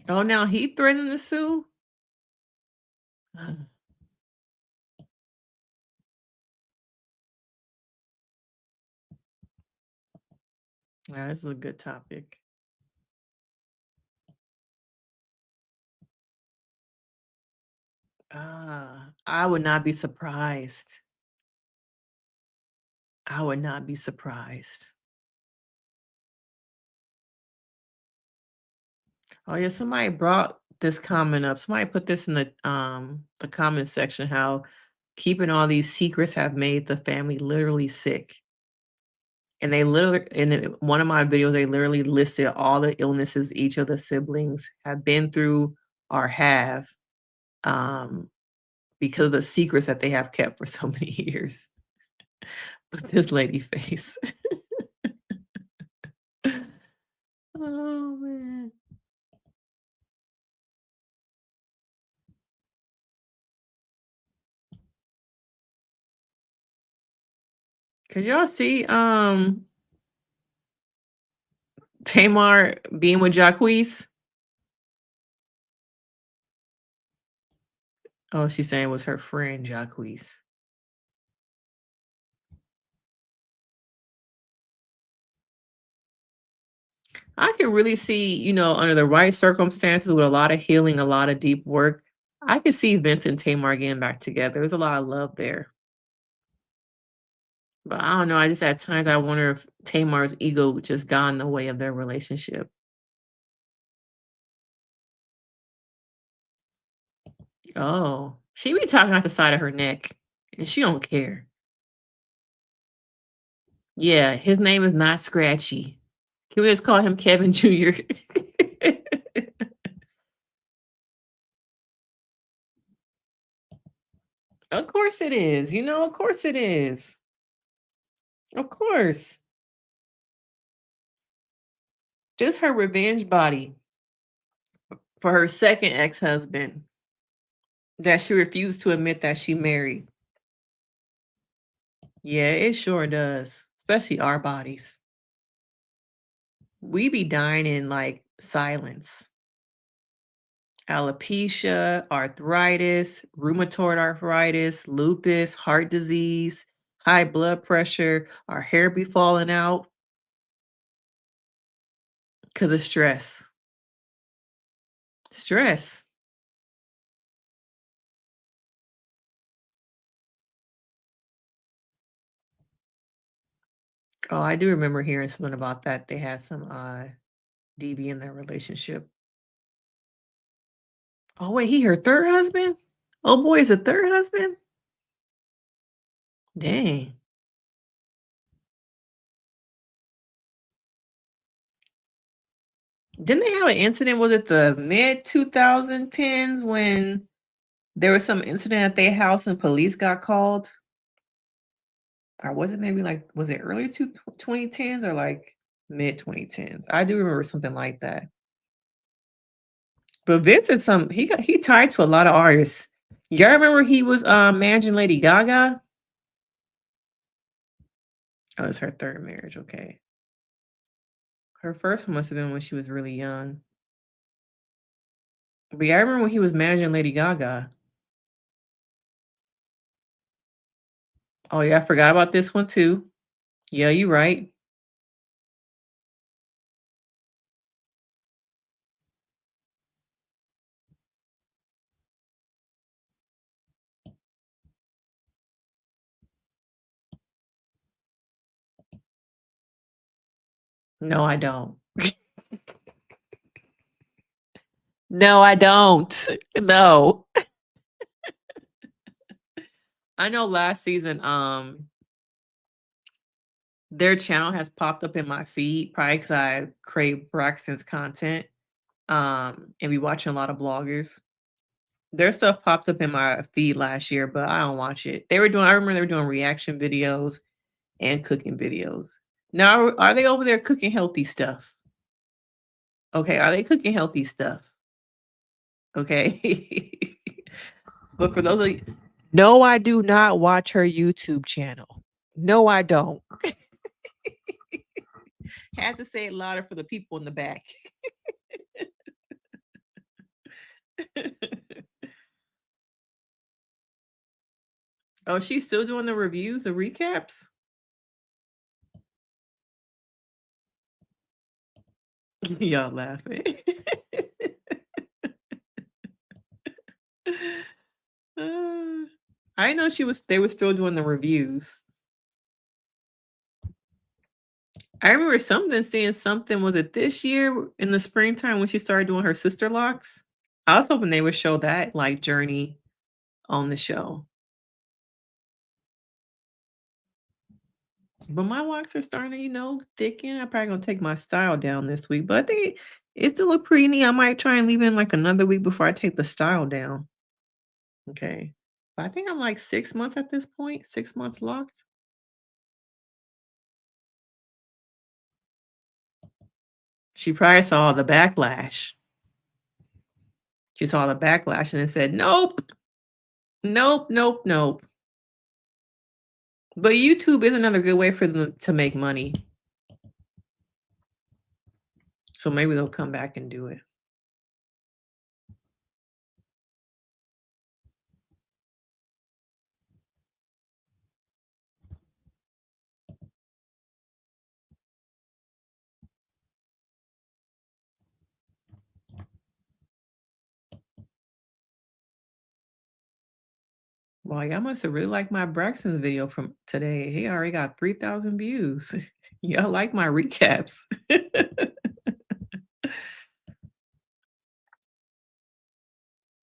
Oh, now he threatened to sue? Yeah, this is a good topic. I would not be surprised. I would not be surprised. Oh yeah, somebody brought this comment up. Somebody put this in the comment section how keeping all these secrets have made the family literally sick. And they literally one of my videos, they literally listed all the illnesses each of the siblings have been through or have um because of the secrets that they have kept for so many years. But this lady face. Oh man. Could y'all see Tamar being with Jacquees? Oh, she's saying it was her friend Jacquees. I could really see, under the right circumstances with a lot of healing, a lot of deep work, I could see Vince and Tamar getting back together. There's a lot of love there. But I don't know. I just at times I wonder if Tamar's ego just got in the way of their relationship. Oh, she be talking out the side of her neck, and she don't care. Yeah, his name is not Scratchy. Can we just call him Kevin Jr.? Of course it is. Of course it is. Of course. Just her revenge body for her second ex-husband that she refused to admit that she married. Yeah, it sure does. Especially our bodies. We be dying in like silence. Alopecia, arthritis, rheumatoid arthritis, lupus, heart disease, high blood pressure, our hair be falling out because of stress. Stress. Oh, I do remember hearing something about that. They had some DB in their relationship. Oh, wait, he her third husband? Oh boy, is a third husband? Dang. Didn't they have an incident? Was it the mid 2010s when there was some incident at their house and police got called? Or was it maybe was it early 2010s or like mid 2010s? I do remember something like that. But Vince is he tied to a lot of artists. Y'all remember he was managing Lady Gaga? Oh, it's her third marriage. Okay. Her first one must have been when she was really young. But yeah, I remember when he was managing Lady Gaga. Oh yeah, I forgot about this one too. Yeah, you're right. No, I don't. No, I don't. No. I know last season, their channel has popped up in my feed probably because I crave Braxton's content, and be watching a lot of bloggers. Their stuff popped up in my feed last year, but I don't watch it. I remember they were doing reaction videos and cooking videos. Now, are they over there cooking healthy stuff? Okay, are they cooking healthy stuff? Okay. But for those of you, no, I do not watch her YouTube channel. No, I don't. Had to say it louder for the people in the back. Oh, she's still doing the reviews, the recaps? Y'all laughing. I know they were still doing the reviews. I remember seeing something, was it this year in the springtime when she started doing her sister locks? I was hoping they would show that like journey on the show. But my locks are starting to, thicken. I'm probably gonna take my style down this week, but it still look pretty neat. I might try and leave it in like another week before I take the style down. Okay. But I think I'm like 6 months at this point, 6 months locked. She probably saw the backlash. She saw the backlash and it said, nope, nope, nope, nope. But YouTube is another good way for them to make money. So maybe they'll come back and do it. Well, y'all must have really liked my Braxton video from today. He already got 3,000 views. Y'all like my recaps.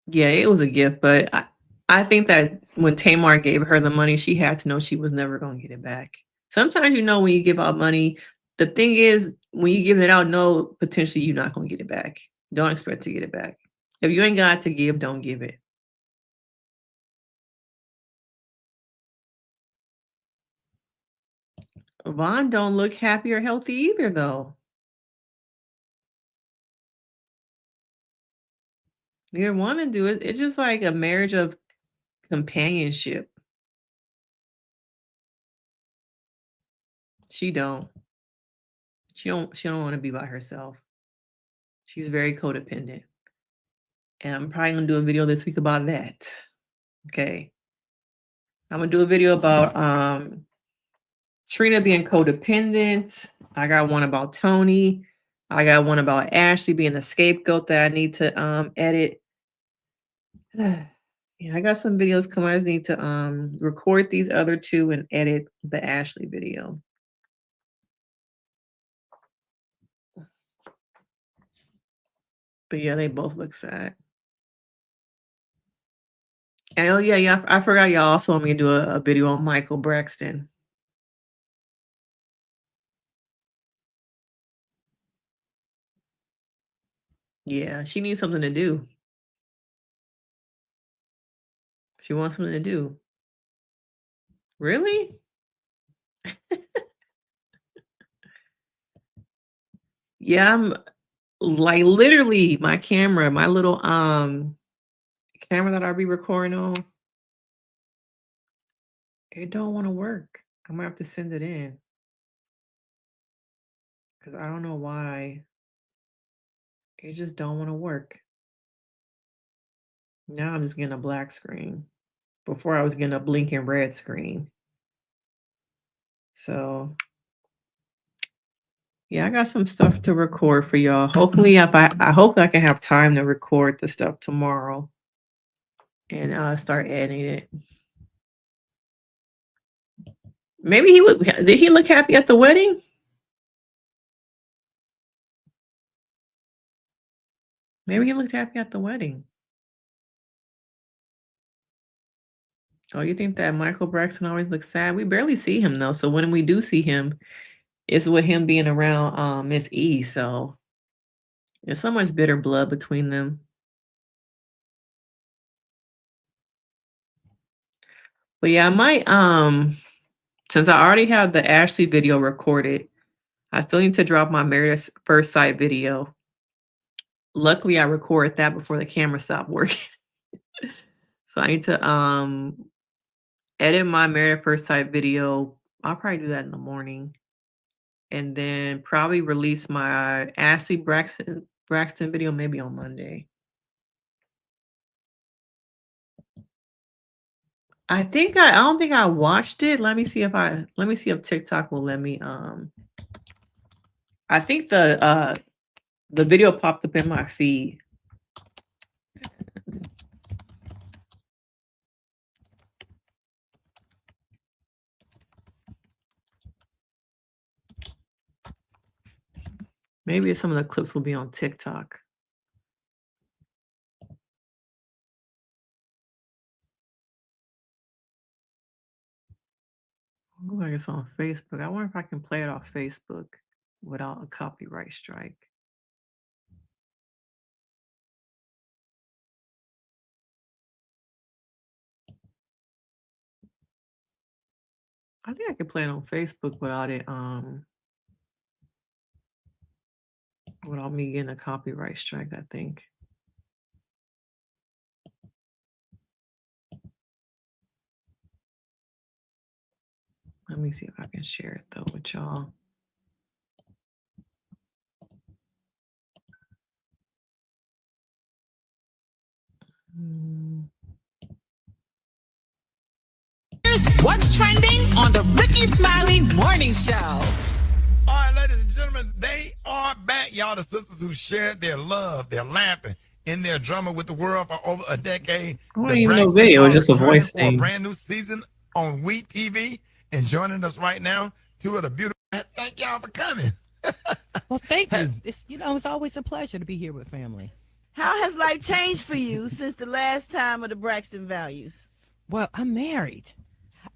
Yeah, it was a gift, but I think that when Tamar gave her the money, she had to know she was never going to get it back. Sometimes when you give out money, the thing is, when you give it out, no, potentially you're not going to get it back. Don't expect to get it back. If you ain't got to give, don't give it. Vaughn don't look happy or healthy either, though. Neither one to do it. It's just like a marriage of companionship. She don't. She don't want to be by herself. She's very codependent. And I'm probably gonna do a video this week about that. Okay. I'm gonna do a video about Trina being codependent. I got one about Toni. I got one about Ashley being the scapegoat that I need to edit. Yeah, I got some videos coming. I just need to record these other two and edit the Ashley video. But yeah, they both look sad. And oh yeah, I forgot y'all also want me to do a video on Michael Braxton. Yeah, she needs something to do. She wants something to do. Really? Yeah, I'm like literally my camera, my little camera that I'll be recording on. It don't want to work. I might have to send it in. Because I don't know why. It just don't want to work. Now I'm just getting a black screen. Before I was getting a blinking red screen. So yeah, I got some stuff to record for y'all. Hopefully, I hope I can have time to record the stuff tomorrow and start editing it. Maybe did he look happy at the wedding? Maybe he looked happy at the wedding. Oh, you think that Michael Braxton always looks sad? We barely see him though. So when we do see him, it's with him being around Miss E. So there's so much bitter blood between them. But yeah, I might since I already have the Ashley video recorded, I still need to drop my Married at First Sight video. Luckily, I recorded that before the camera stopped working. So I need to edit my Married at First Sight video. I'll probably do that in the morning. And then probably release my Ashley Braxton video maybe on Monday. I don't think I watched it. Let me see if TikTok will let me I think the video popped up in my feed. Maybe some of the clips will be on TikTok. Looks like it's on Facebook. I wonder if I can play it off Facebook without a copyright strike. I think I can play it on Facebook without it without me getting a copyright strike, I think. Let me see if I can share it though with y'all. Here's what's trending on the Ricky Smiley Morning Show. All right, ladies and gentlemen, they are back. Y'all, the sisters who shared their love, their laughter in their drama with the world for over a decade. I don't even know video. It's just a voice for a thing. brand new season on Wheat TV. And joining us right now, two of the beautiful. Thank y'all for coming. Well, thank you. It's always a pleasure to be here with family. How has life changed for you since the last time of the Braxton values? Well, I'm married.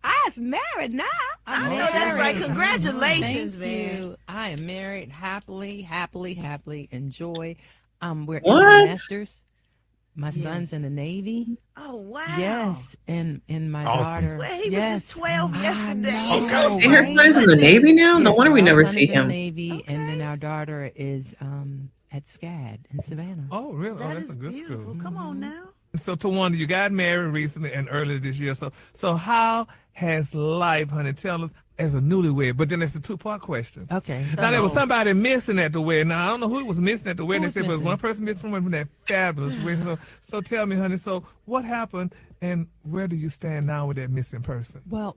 I was married now. I know that's right. Congratulations, Thank man. you. I am married happily. Enjoy. We're What? empty nesters. My son's in the Navy. Oh, wow. Yes, and my Awesome. daughter. Well, he was yes, just 12 yesterday. Okay. And her son's in the Navy now? No wonder we our never son see is in him. the Navy, and then our daughter is at SCAD in Savannah. Oh, really? That that's is a good beautiful. school. Come on now. So, Towanda, you got married recently and earlier this year. So how has life, honey? Tell us as a newlywed. But then it's a two-part question. Okay. Now, there was somebody missing at the wedding. Now, I don't know who was missing at the wedding. They was said, but missing? one person missing from that fabulous wedding. So tell me, honey, so what happened and where do you stand now with that missing person? Well,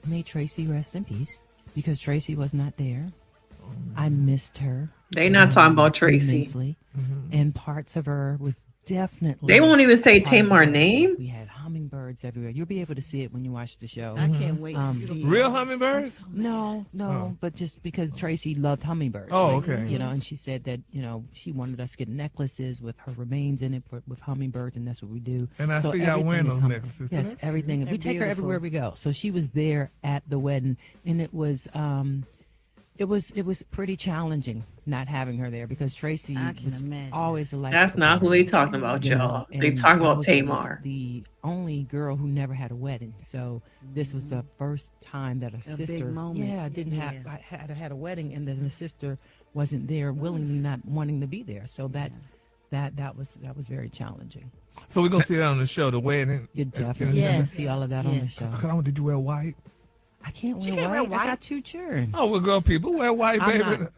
may Tracy rest in peace because Tracy was not there. I missed her. They not talking about Tracy. Immensely. And parts of her was definitely. They won't even say part of Tamar her. name. We had hummingbirds everywhere. You'll be able to see it when you watch the show. I can't wait to see it. Real hummingbirds? No, Oh. but just because Tracy loved hummingbirds. Oh, okay. You know, and she said that, she wanted us to get necklaces with her remains in it with hummingbirds, and that's what we do. And I see y'all everything wearing is those hummingbird. necklaces, so Yes, that's everything. cute. We take her They're everywhere we go. So she was there at the wedding, and it was pretty challenging not having her there because Tracy I can was imagine. always a life. That's not who they talking about, y'all. They talking about Tamar. The only girl who never had a wedding, so this was the first time that her big sister, moment. didn't have had a wedding, and then the sister wasn't there, willingly not wanting to be there. So that was very challenging. So we're going to see that on the show, the wedding. You definitely can see all of that on the show. Did you wear white? I can't She wear can't white. wear I white? got two children. Oh, well, girl, people wear white, I'm baby. not-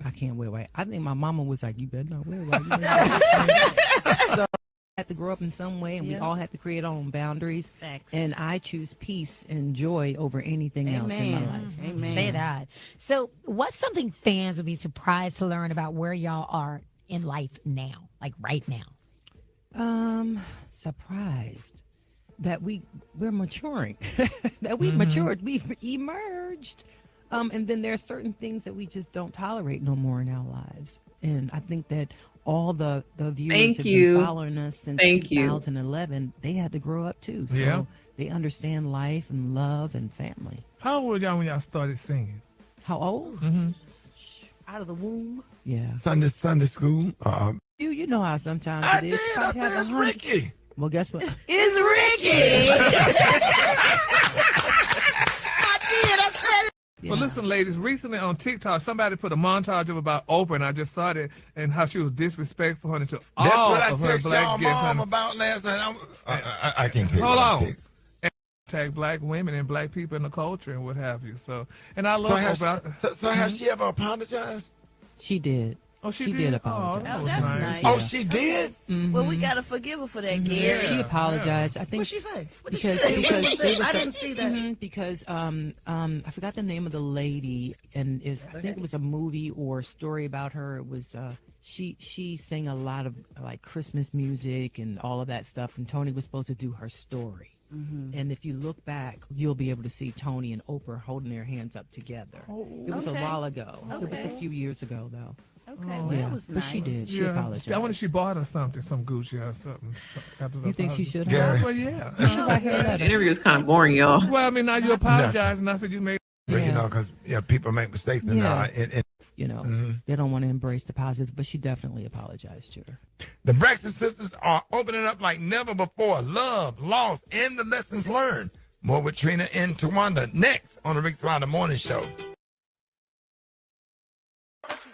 I can't wear white. I think my mama was like, "You better not wear white." You better not wear white." So I had to grow up in some way, and we all had to create our own boundaries. Facts. And I choose peace and joy over anything else in my life. Amen. Say that. So, what's something fans would be surprised to learn about where y'all are in life now, like right now? Surprised that we're maturing, that we've matured, we've emerged. And then there are certain things that we just don't tolerate no more in our lives. And I think that all the viewers Thank have you. been following us since Thank you. 2011. They had to grow up too, so Yeah. they understand life and love and family. How old were y'all when y'all started singing? How old? Mm-hmm. Out of the womb. Yeah. Sunday school. You know how sometimes I it is. did. I Probably said have it's 100. Ricky. Well, guess what? It's Ricky. Well, listen, ladies. Recently on TikTok, somebody put a montage up about Oprah, and I just saw it and how she was disrespectful honey, to That's all what I of her text black y'all guests. mom honey. about last night. I can't tell you. Hold what I on. text. And attack black women and black people in the culture and what have you. So, and I So love has, Oprah. so has she ever apologized? She did. Oh, she did did? apologize. Oh, That's nice. Oh, she did? Well, we gotta forgive her for that, Gary. She apologized. I think What'd she say? What did because she say? What was there this? was I a- didn't see that. because I forgot the name of the lady, and I think it was a movie or a story about her. It was she sang a lot of like Christmas music and all of that stuff, and Toni was supposed to do her story. And if you look back, you'll be able to see Toni and Oprah holding their hands up together. It was a Okay. while ago. It was a Okay. few years ago, though. Okay, well, yeah, that was but nice. she did. She Yeah. apologized. I wonder if she bought her something, some Gucci or something. After the You think she apology. should Gary. have? Well, yeah. You should write her a The letter. interview is kind of boring, y'all. Well, I mean, now you apologize, and I said you made. But, Yeah. you know, because people make mistakes. And, Yeah. and You know, Mhm. they don't want to embrace the positive, but she definitely apologized to her. the Braxton sisters are opening up like never before. Love, loss, and the lessons learned. More with Trina and Towanda next on the Rick Smiley Morning Show.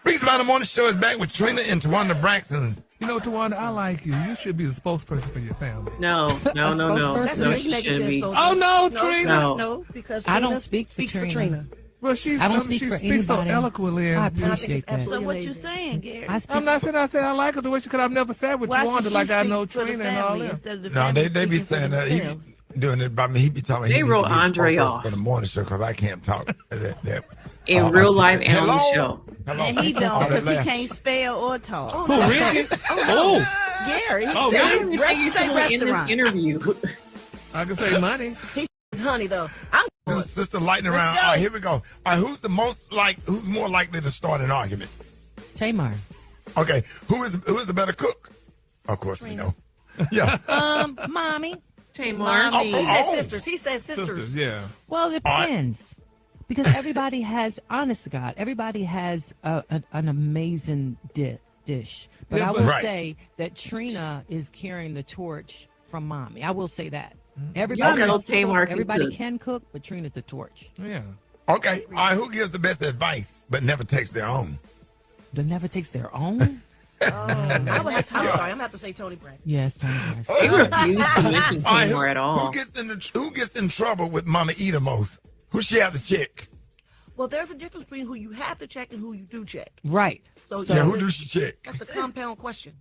Rick Smiley Morning Show is back with Trina and Towanda Braxton. You know, Towanda, I like you. You should be the spokesperson for your family. No. That's No, a she shouldn't negative, be. so- Oh, no, Trina. No, because I don't Trina speak for speaks Trina. Well, she's, I don't I mean, speak she for speaks so anybody. eloquently. I And appreciate that. So what you saying, Gary? I speak I'm not saying I say I like her the way she, because I've never sat with Why Towanda should like she I speak know for the Trina and all family that. instead of the No, family they be speaking for saying that he themselves? be doing it by me. He be talking. They he wrote need to be the Andre spokesperson off. for the morning show because I can't talk. In real life and on the hello? show. Hello? And he All don't that because he laugh. can't spell or talk. Who, Ricky? Oh, Gary, he Oh, said Gary? Everything rest, you say say in this restaurant. interview. I can say money. He says honey though. I'm Sister lightning Let's round. go. All right, here we go. All right, who's more likely to start an argument? Tamar. Okay, who is the better cook? Of course we know. Yeah. Mommy. Tamar. He said Oh. sisters. He said sisters. Sisters, yeah. Well, it depends. Because everybody has, honest to God, everybody has an amazing dish. But Yeah, I but- will Right. say that Trina is carrying the torch from Mommy. I will say that. Y'all Everybody, know loves to Tamar cook, can everybody cook. can cook, but Trina's the torch. Yeah. Okay. All right, who gives the best advice but never takes their own? That never takes their own? I'm sorry. I'm gonna have to say Toni Braxton. Yes, Toni Braxton. They refuse to mention All right, Tamar at all. Who gets in trouble with Mama E the most? Who she have to check? Well, there's a difference between who you have to check and who you do check. Right. So Yeah, who do she check? That's a compound question.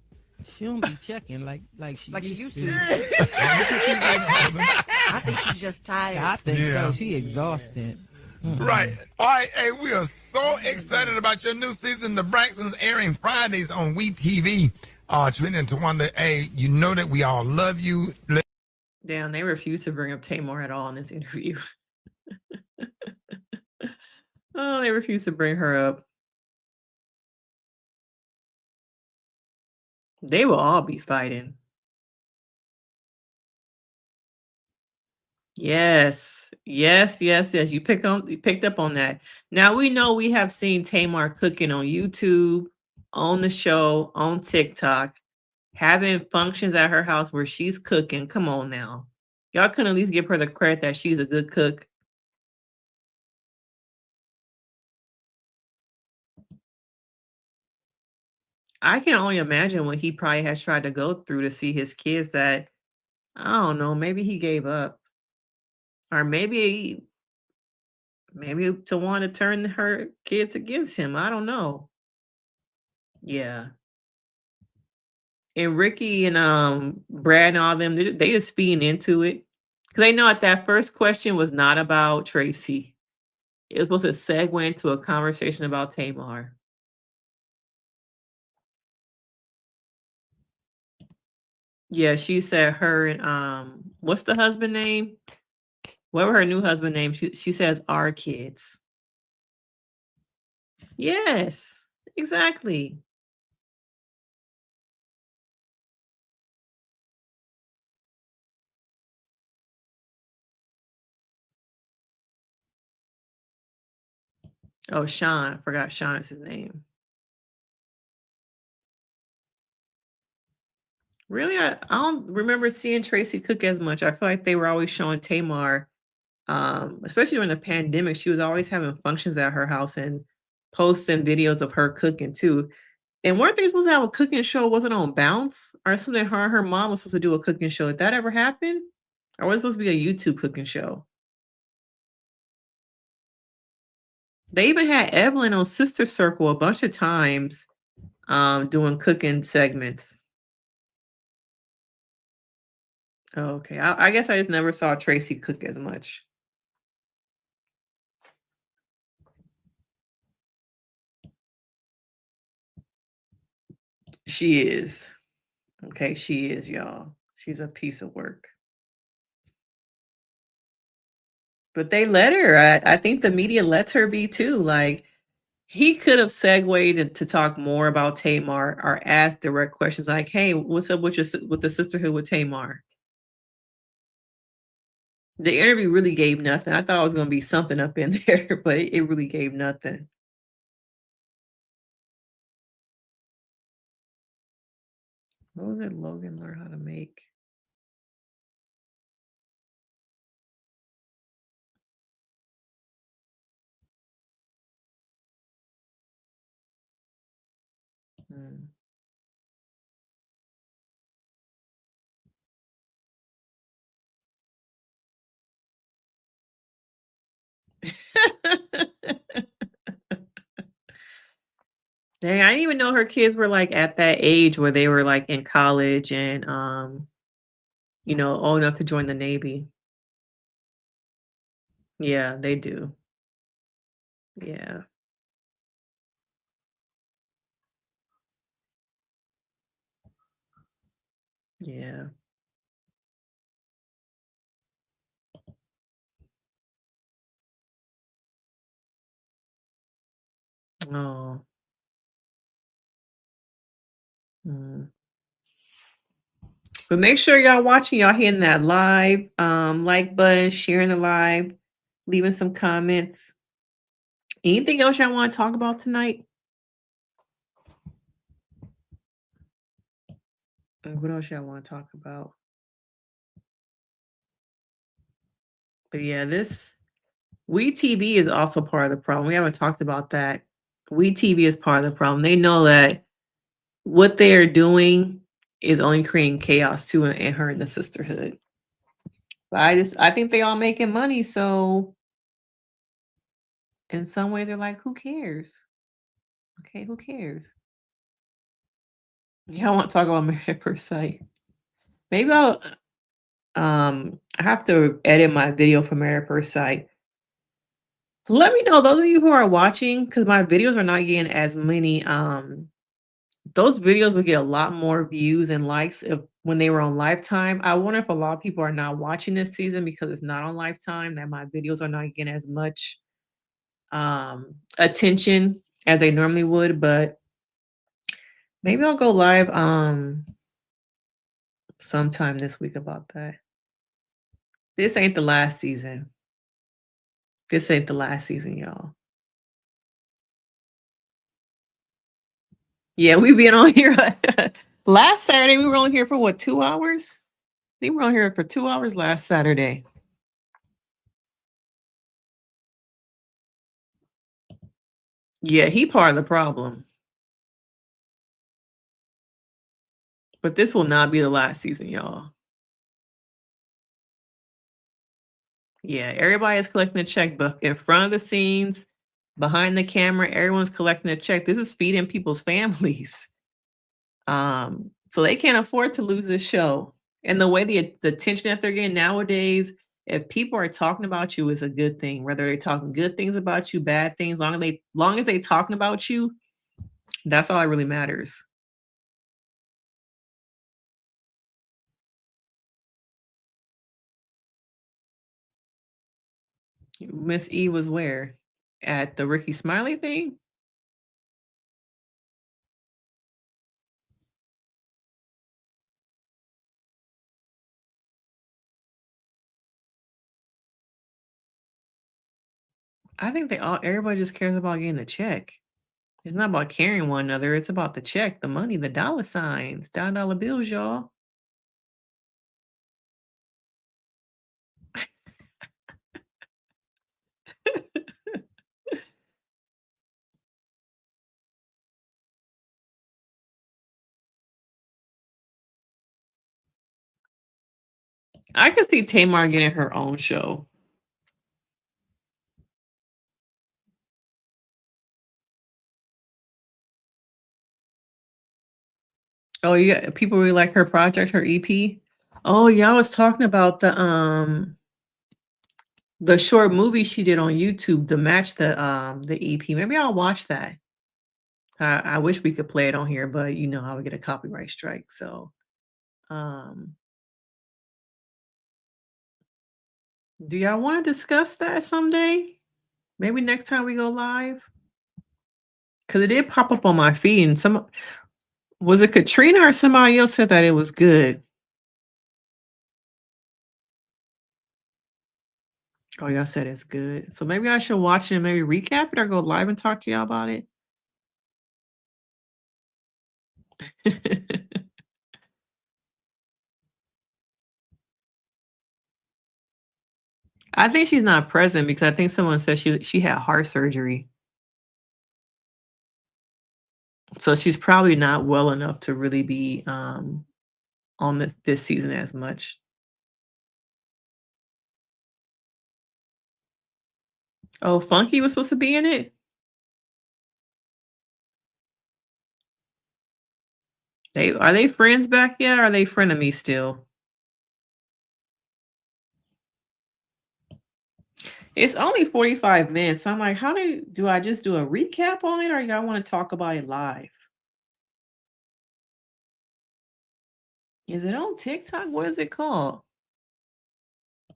She don't be checking like she used to. to. I think she's just tired. I think Yeah. so. She exhausted. Right. All right. Hey, we are so excited about your new season, The Braxtons, airing Fridays on WeTV. Trina and Towanda, hey, you know that we all love you. Damn, they refuse to bring up Tamar at all in this interview. Oh, they refuse to bring her up. They will all be fighting. Yes. You picked up on that. Now we know we have seen Tamar cooking on YouTube, on the show, on TikTok, having functions at her house where she's cooking. Come on now. Y'all couldn't at least give her the credit that she's a good cook. I can only imagine what he probably has tried to go through to see his kids that, I don't know, maybe he gave up. Or maybe to want to turn her kids against him. I don't know. Yeah. And Ricky and Brad and all them, they just feeding into it. Because they know that first question was not about Tracy. It was supposed to segue into a conversation about Tamar. Yeah, she said her and what's the husband name? Whatever her new husband name, she says our kids. Yes, exactly. Oh, Sean. I forgot Sean is his name. Really, I don't remember seeing Tracy cook as much. I feel like they were always showing Tamar, especially during the pandemic. She was always having functions at her house and posting videos of her cooking too. And weren't they supposed to have a cooking show? Was it on Bounce or something? Her and her mom was supposed to do a cooking show. Did that ever happen? Or was it supposed to be a YouTube cooking show? They even had Evelyn on Sister Circle a bunch of times, doing cooking segments. Oh, okay. I guess I just never saw Tracy cook as much. She is. Okay, she is, y'all. She's a piece of work. But they let her. I think the media lets her be too. Like, he could have segued to talk more about Tamar or ask direct questions like, "Hey, what's up with with the sisterhood with Tamar?" The interview really gave nothing. I thought it was going to be something up in there, but it really gave nothing. What was it Logan learned how to make? Hmm. Dang, I didn't even know her kids were like at that age where they were like in college and old enough to join the Navy. Yeah, they do. Yeah. Yeah. Oh. Mm. But make sure y'all watching, y'all hitting that live like button, sharing the live, leaving some comments. Anything else y'all want to talk about tonight? What else y'all want to talk about? But yeah, this WeTV is also part of the problem. We haven't talked about that. WeTV is part of the problem. They know that what they are doing is only creating chaos too in her and the sisterhood. But I think they all making money, so in some ways they're like, who cares? Okay, who cares? Yeah, I want to talk about Married at First Sight. Maybe I have to edit my video for Married at First Sight. Let me know, those of you who are watching, because my videos are not getting as many those videos would get a lot more views and likes if when they were on Lifetime. I wonder if a lot of people are not watching this season because it's not on Lifetime, that my videos are not getting as much attention as they normally would, but maybe I'll go live sometime this week about that. This ain't the last season. This ain't the last season, y'all. Yeah, we been on here. Last Saturday, we were on here for what, 2 hours? I think we were on here for 2 hours last Saturday. Yeah, he part of the problem. But this will not be the last season, y'all. Yeah, everybody is collecting a checkbook in front of the scenes, behind the camera. Everyone's collecting a check. This is feeding people's families. So they can't afford to lose this show. And the way the attention that they're getting nowadays, if people are talking about you, is a good thing. Whether they're talking good things about you, bad things, long as they talking about you, that's all that really matters. Miss E was where? At the Ricky Smiley thing? I think everybody just cares about getting a check. It's not about carrying one another. It's about the check, the money, the dollar signs, dollar bills, y'all. I could see Tamar getting her own show. Oh, yeah, people really like her project, her EP. Oh, yeah, I was talking about the short movie she did on YouTube to match the EP. Maybe I'll watch that. I wish we could play it on here, but you know how we get a copyright strike. So, um, do y'all want to discuss that someday? Maybe next time we go live? Because it did pop up on my feed, and was it Katrina or somebody else said that it was good? Oh, y'all said it's good. So maybe I should watch it and maybe recap it or go live and talk to y'all about it. I think she's not present because I think someone said she had heart surgery. So she's probably not well enough to really be on this season as much. Oh, Funky was supposed to be in it? Are they friends back yet, or are they frenemies still? It's only 45 minutes. So I'm like, how do I just do a recap on it, or y'all want to talk about it live? Is it on TikTok? What is it called?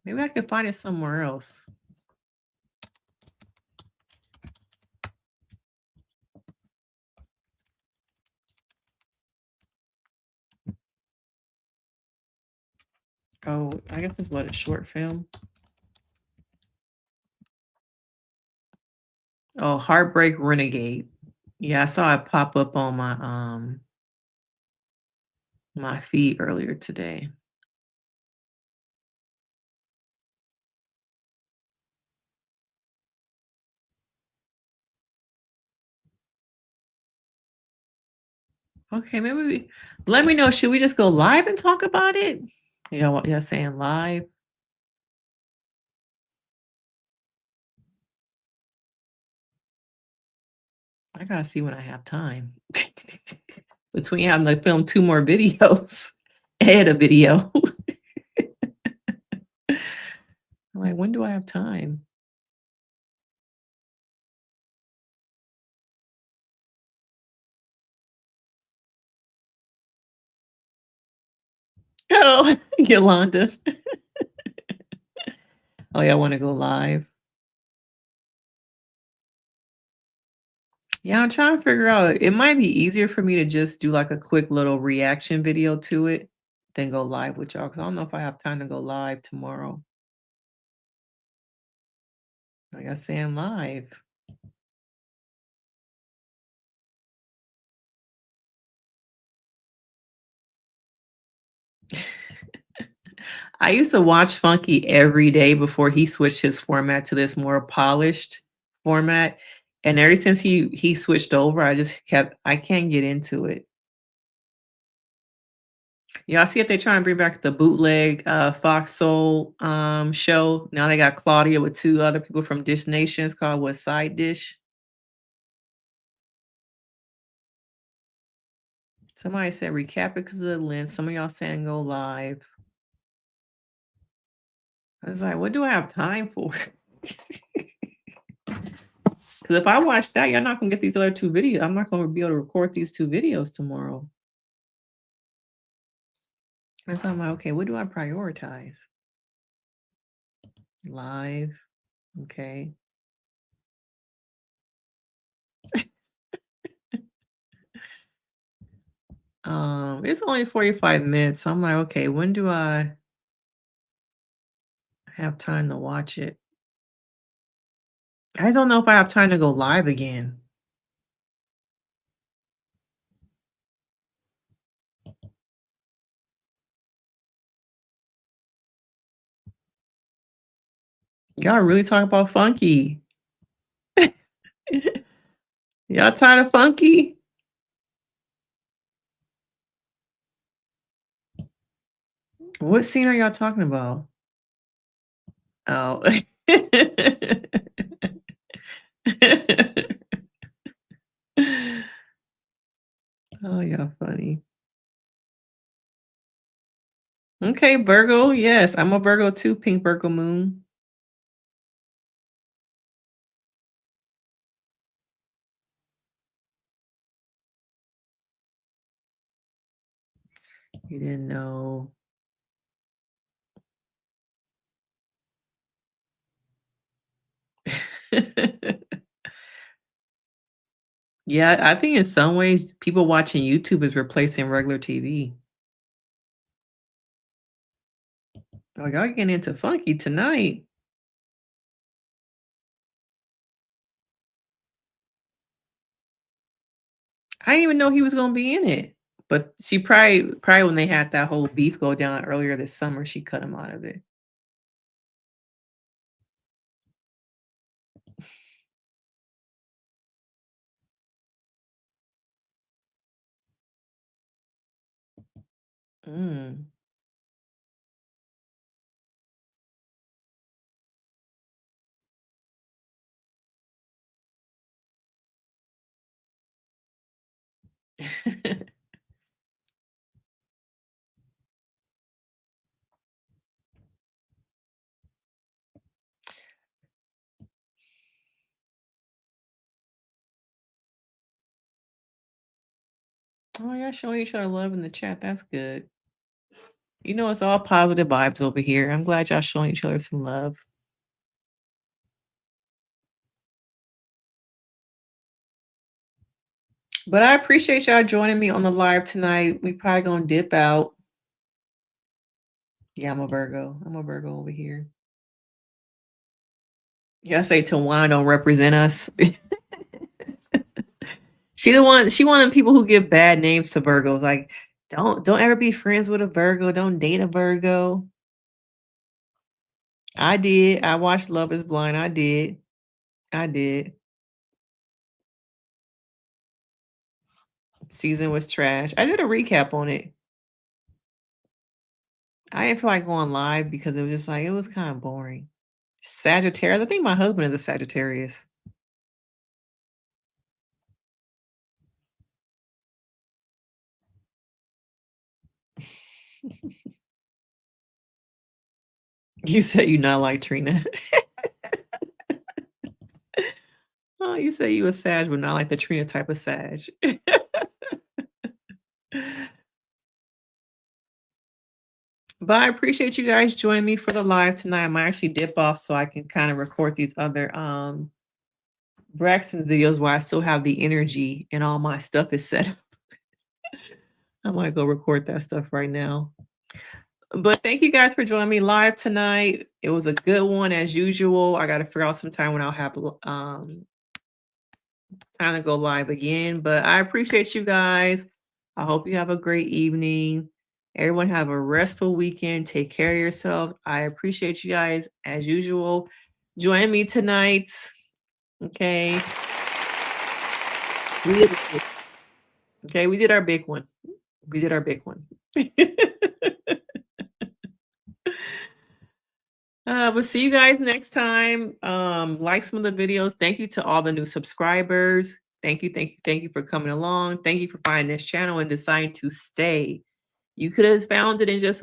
Maybe I could find it somewhere else. Oh, I guess it's a short film. Oh, Heartbreak Renegade. Yeah, I saw it pop up on my feed earlier today. Okay, maybe let me know. Should we just go live and talk about it? Y'all saying live? I gotta see when I have time. Between having to film 2 more videos, add a video. I'm like, when do I have time? Oh, Yolanda. Oh, y'all want to go live? Yeah, I'm trying to figure out. It might be easier for me to just do like a quick little reaction video to it than go live with y'all because I don't know if I have time to go live tomorrow. Like I saying live. I used to watch Funky every day before he switched his format to this more polished format. And ever since he switched over, I can't get into it. Y'all see if they try and bring back the bootleg Fox Soul show. Now they got Claudia with 2 other people from Dish Nations called what Side Dish. Somebody said recap it because of the length. Some of y'all saying go live. I was like, what do I have time for? Because if I watch that, y'all not gonna get these other 2 videos. I'm not gonna be able to record these 2 videos tomorrow. And so I'm like, okay, what do I prioritize? Live. Okay. It's only 45 minutes. So I'm like, okay, when do I have time to watch it? I don't know if I have time to go live again. Y'all really talk about Funky. Y'all tired of Funky? What scene are y'all talking about? Oh. Oh, y'all funny. Okay, Virgo. Yes, I'm a Virgo too, Pink Virgo Moon. You didn't know. Yeah, I think in some ways people watching YouTube is replacing regular TV. Oh, y'all getting into Funky tonight. I didn't even know he was gonna be in it. But she probably when they had that whole beef go down earlier this summer, she cut him out of it. Mm. Oh, y'all showing each other love in the chat. That's good. You know, it's all positive vibes over here. I'm glad y'all showing each other some love. But I appreciate y'all joining me on the live tonight. We probably gonna dip out. Yeah, I'm a Virgo. I'm a Virgo over here. Y'all say Towanda don't represent us. She one of the people who give bad names to Virgos. Like, don't ever be friends with a Virgo. Don't date a Virgo. I did. I watched Love is Blind. I did. I did. Season was trash. I did a recap on it. I didn't feel like going live because it was just like it was kind of boring. Sagittarius. I think my husband is a Sagittarius. You said you not like Trina. Oh, you say you a Sag, but not like the Trina type of Sag. But I appreciate you guys joining me for the live tonight. I might actually dip off so I can kind of record these other Braxton videos where I still have the energy and all my stuff is set up. I might go record that stuff right now. But thank you guys for joining me live tonight. It was a good one as usual. I got to figure out some time when I'll have time to go live again. But I appreciate you guys. I hope you have a great evening. Everyone have a restful weekend. Take care of yourself. I appreciate you guys as usual. Join me tonight. Okay. We did our big one. We did our big one. We'll see you guys next time. Like some of the videos. Thank you to all the new subscribers. Thank you for coming along. Thank you for finding this channel and deciding to stay. You could have found it in just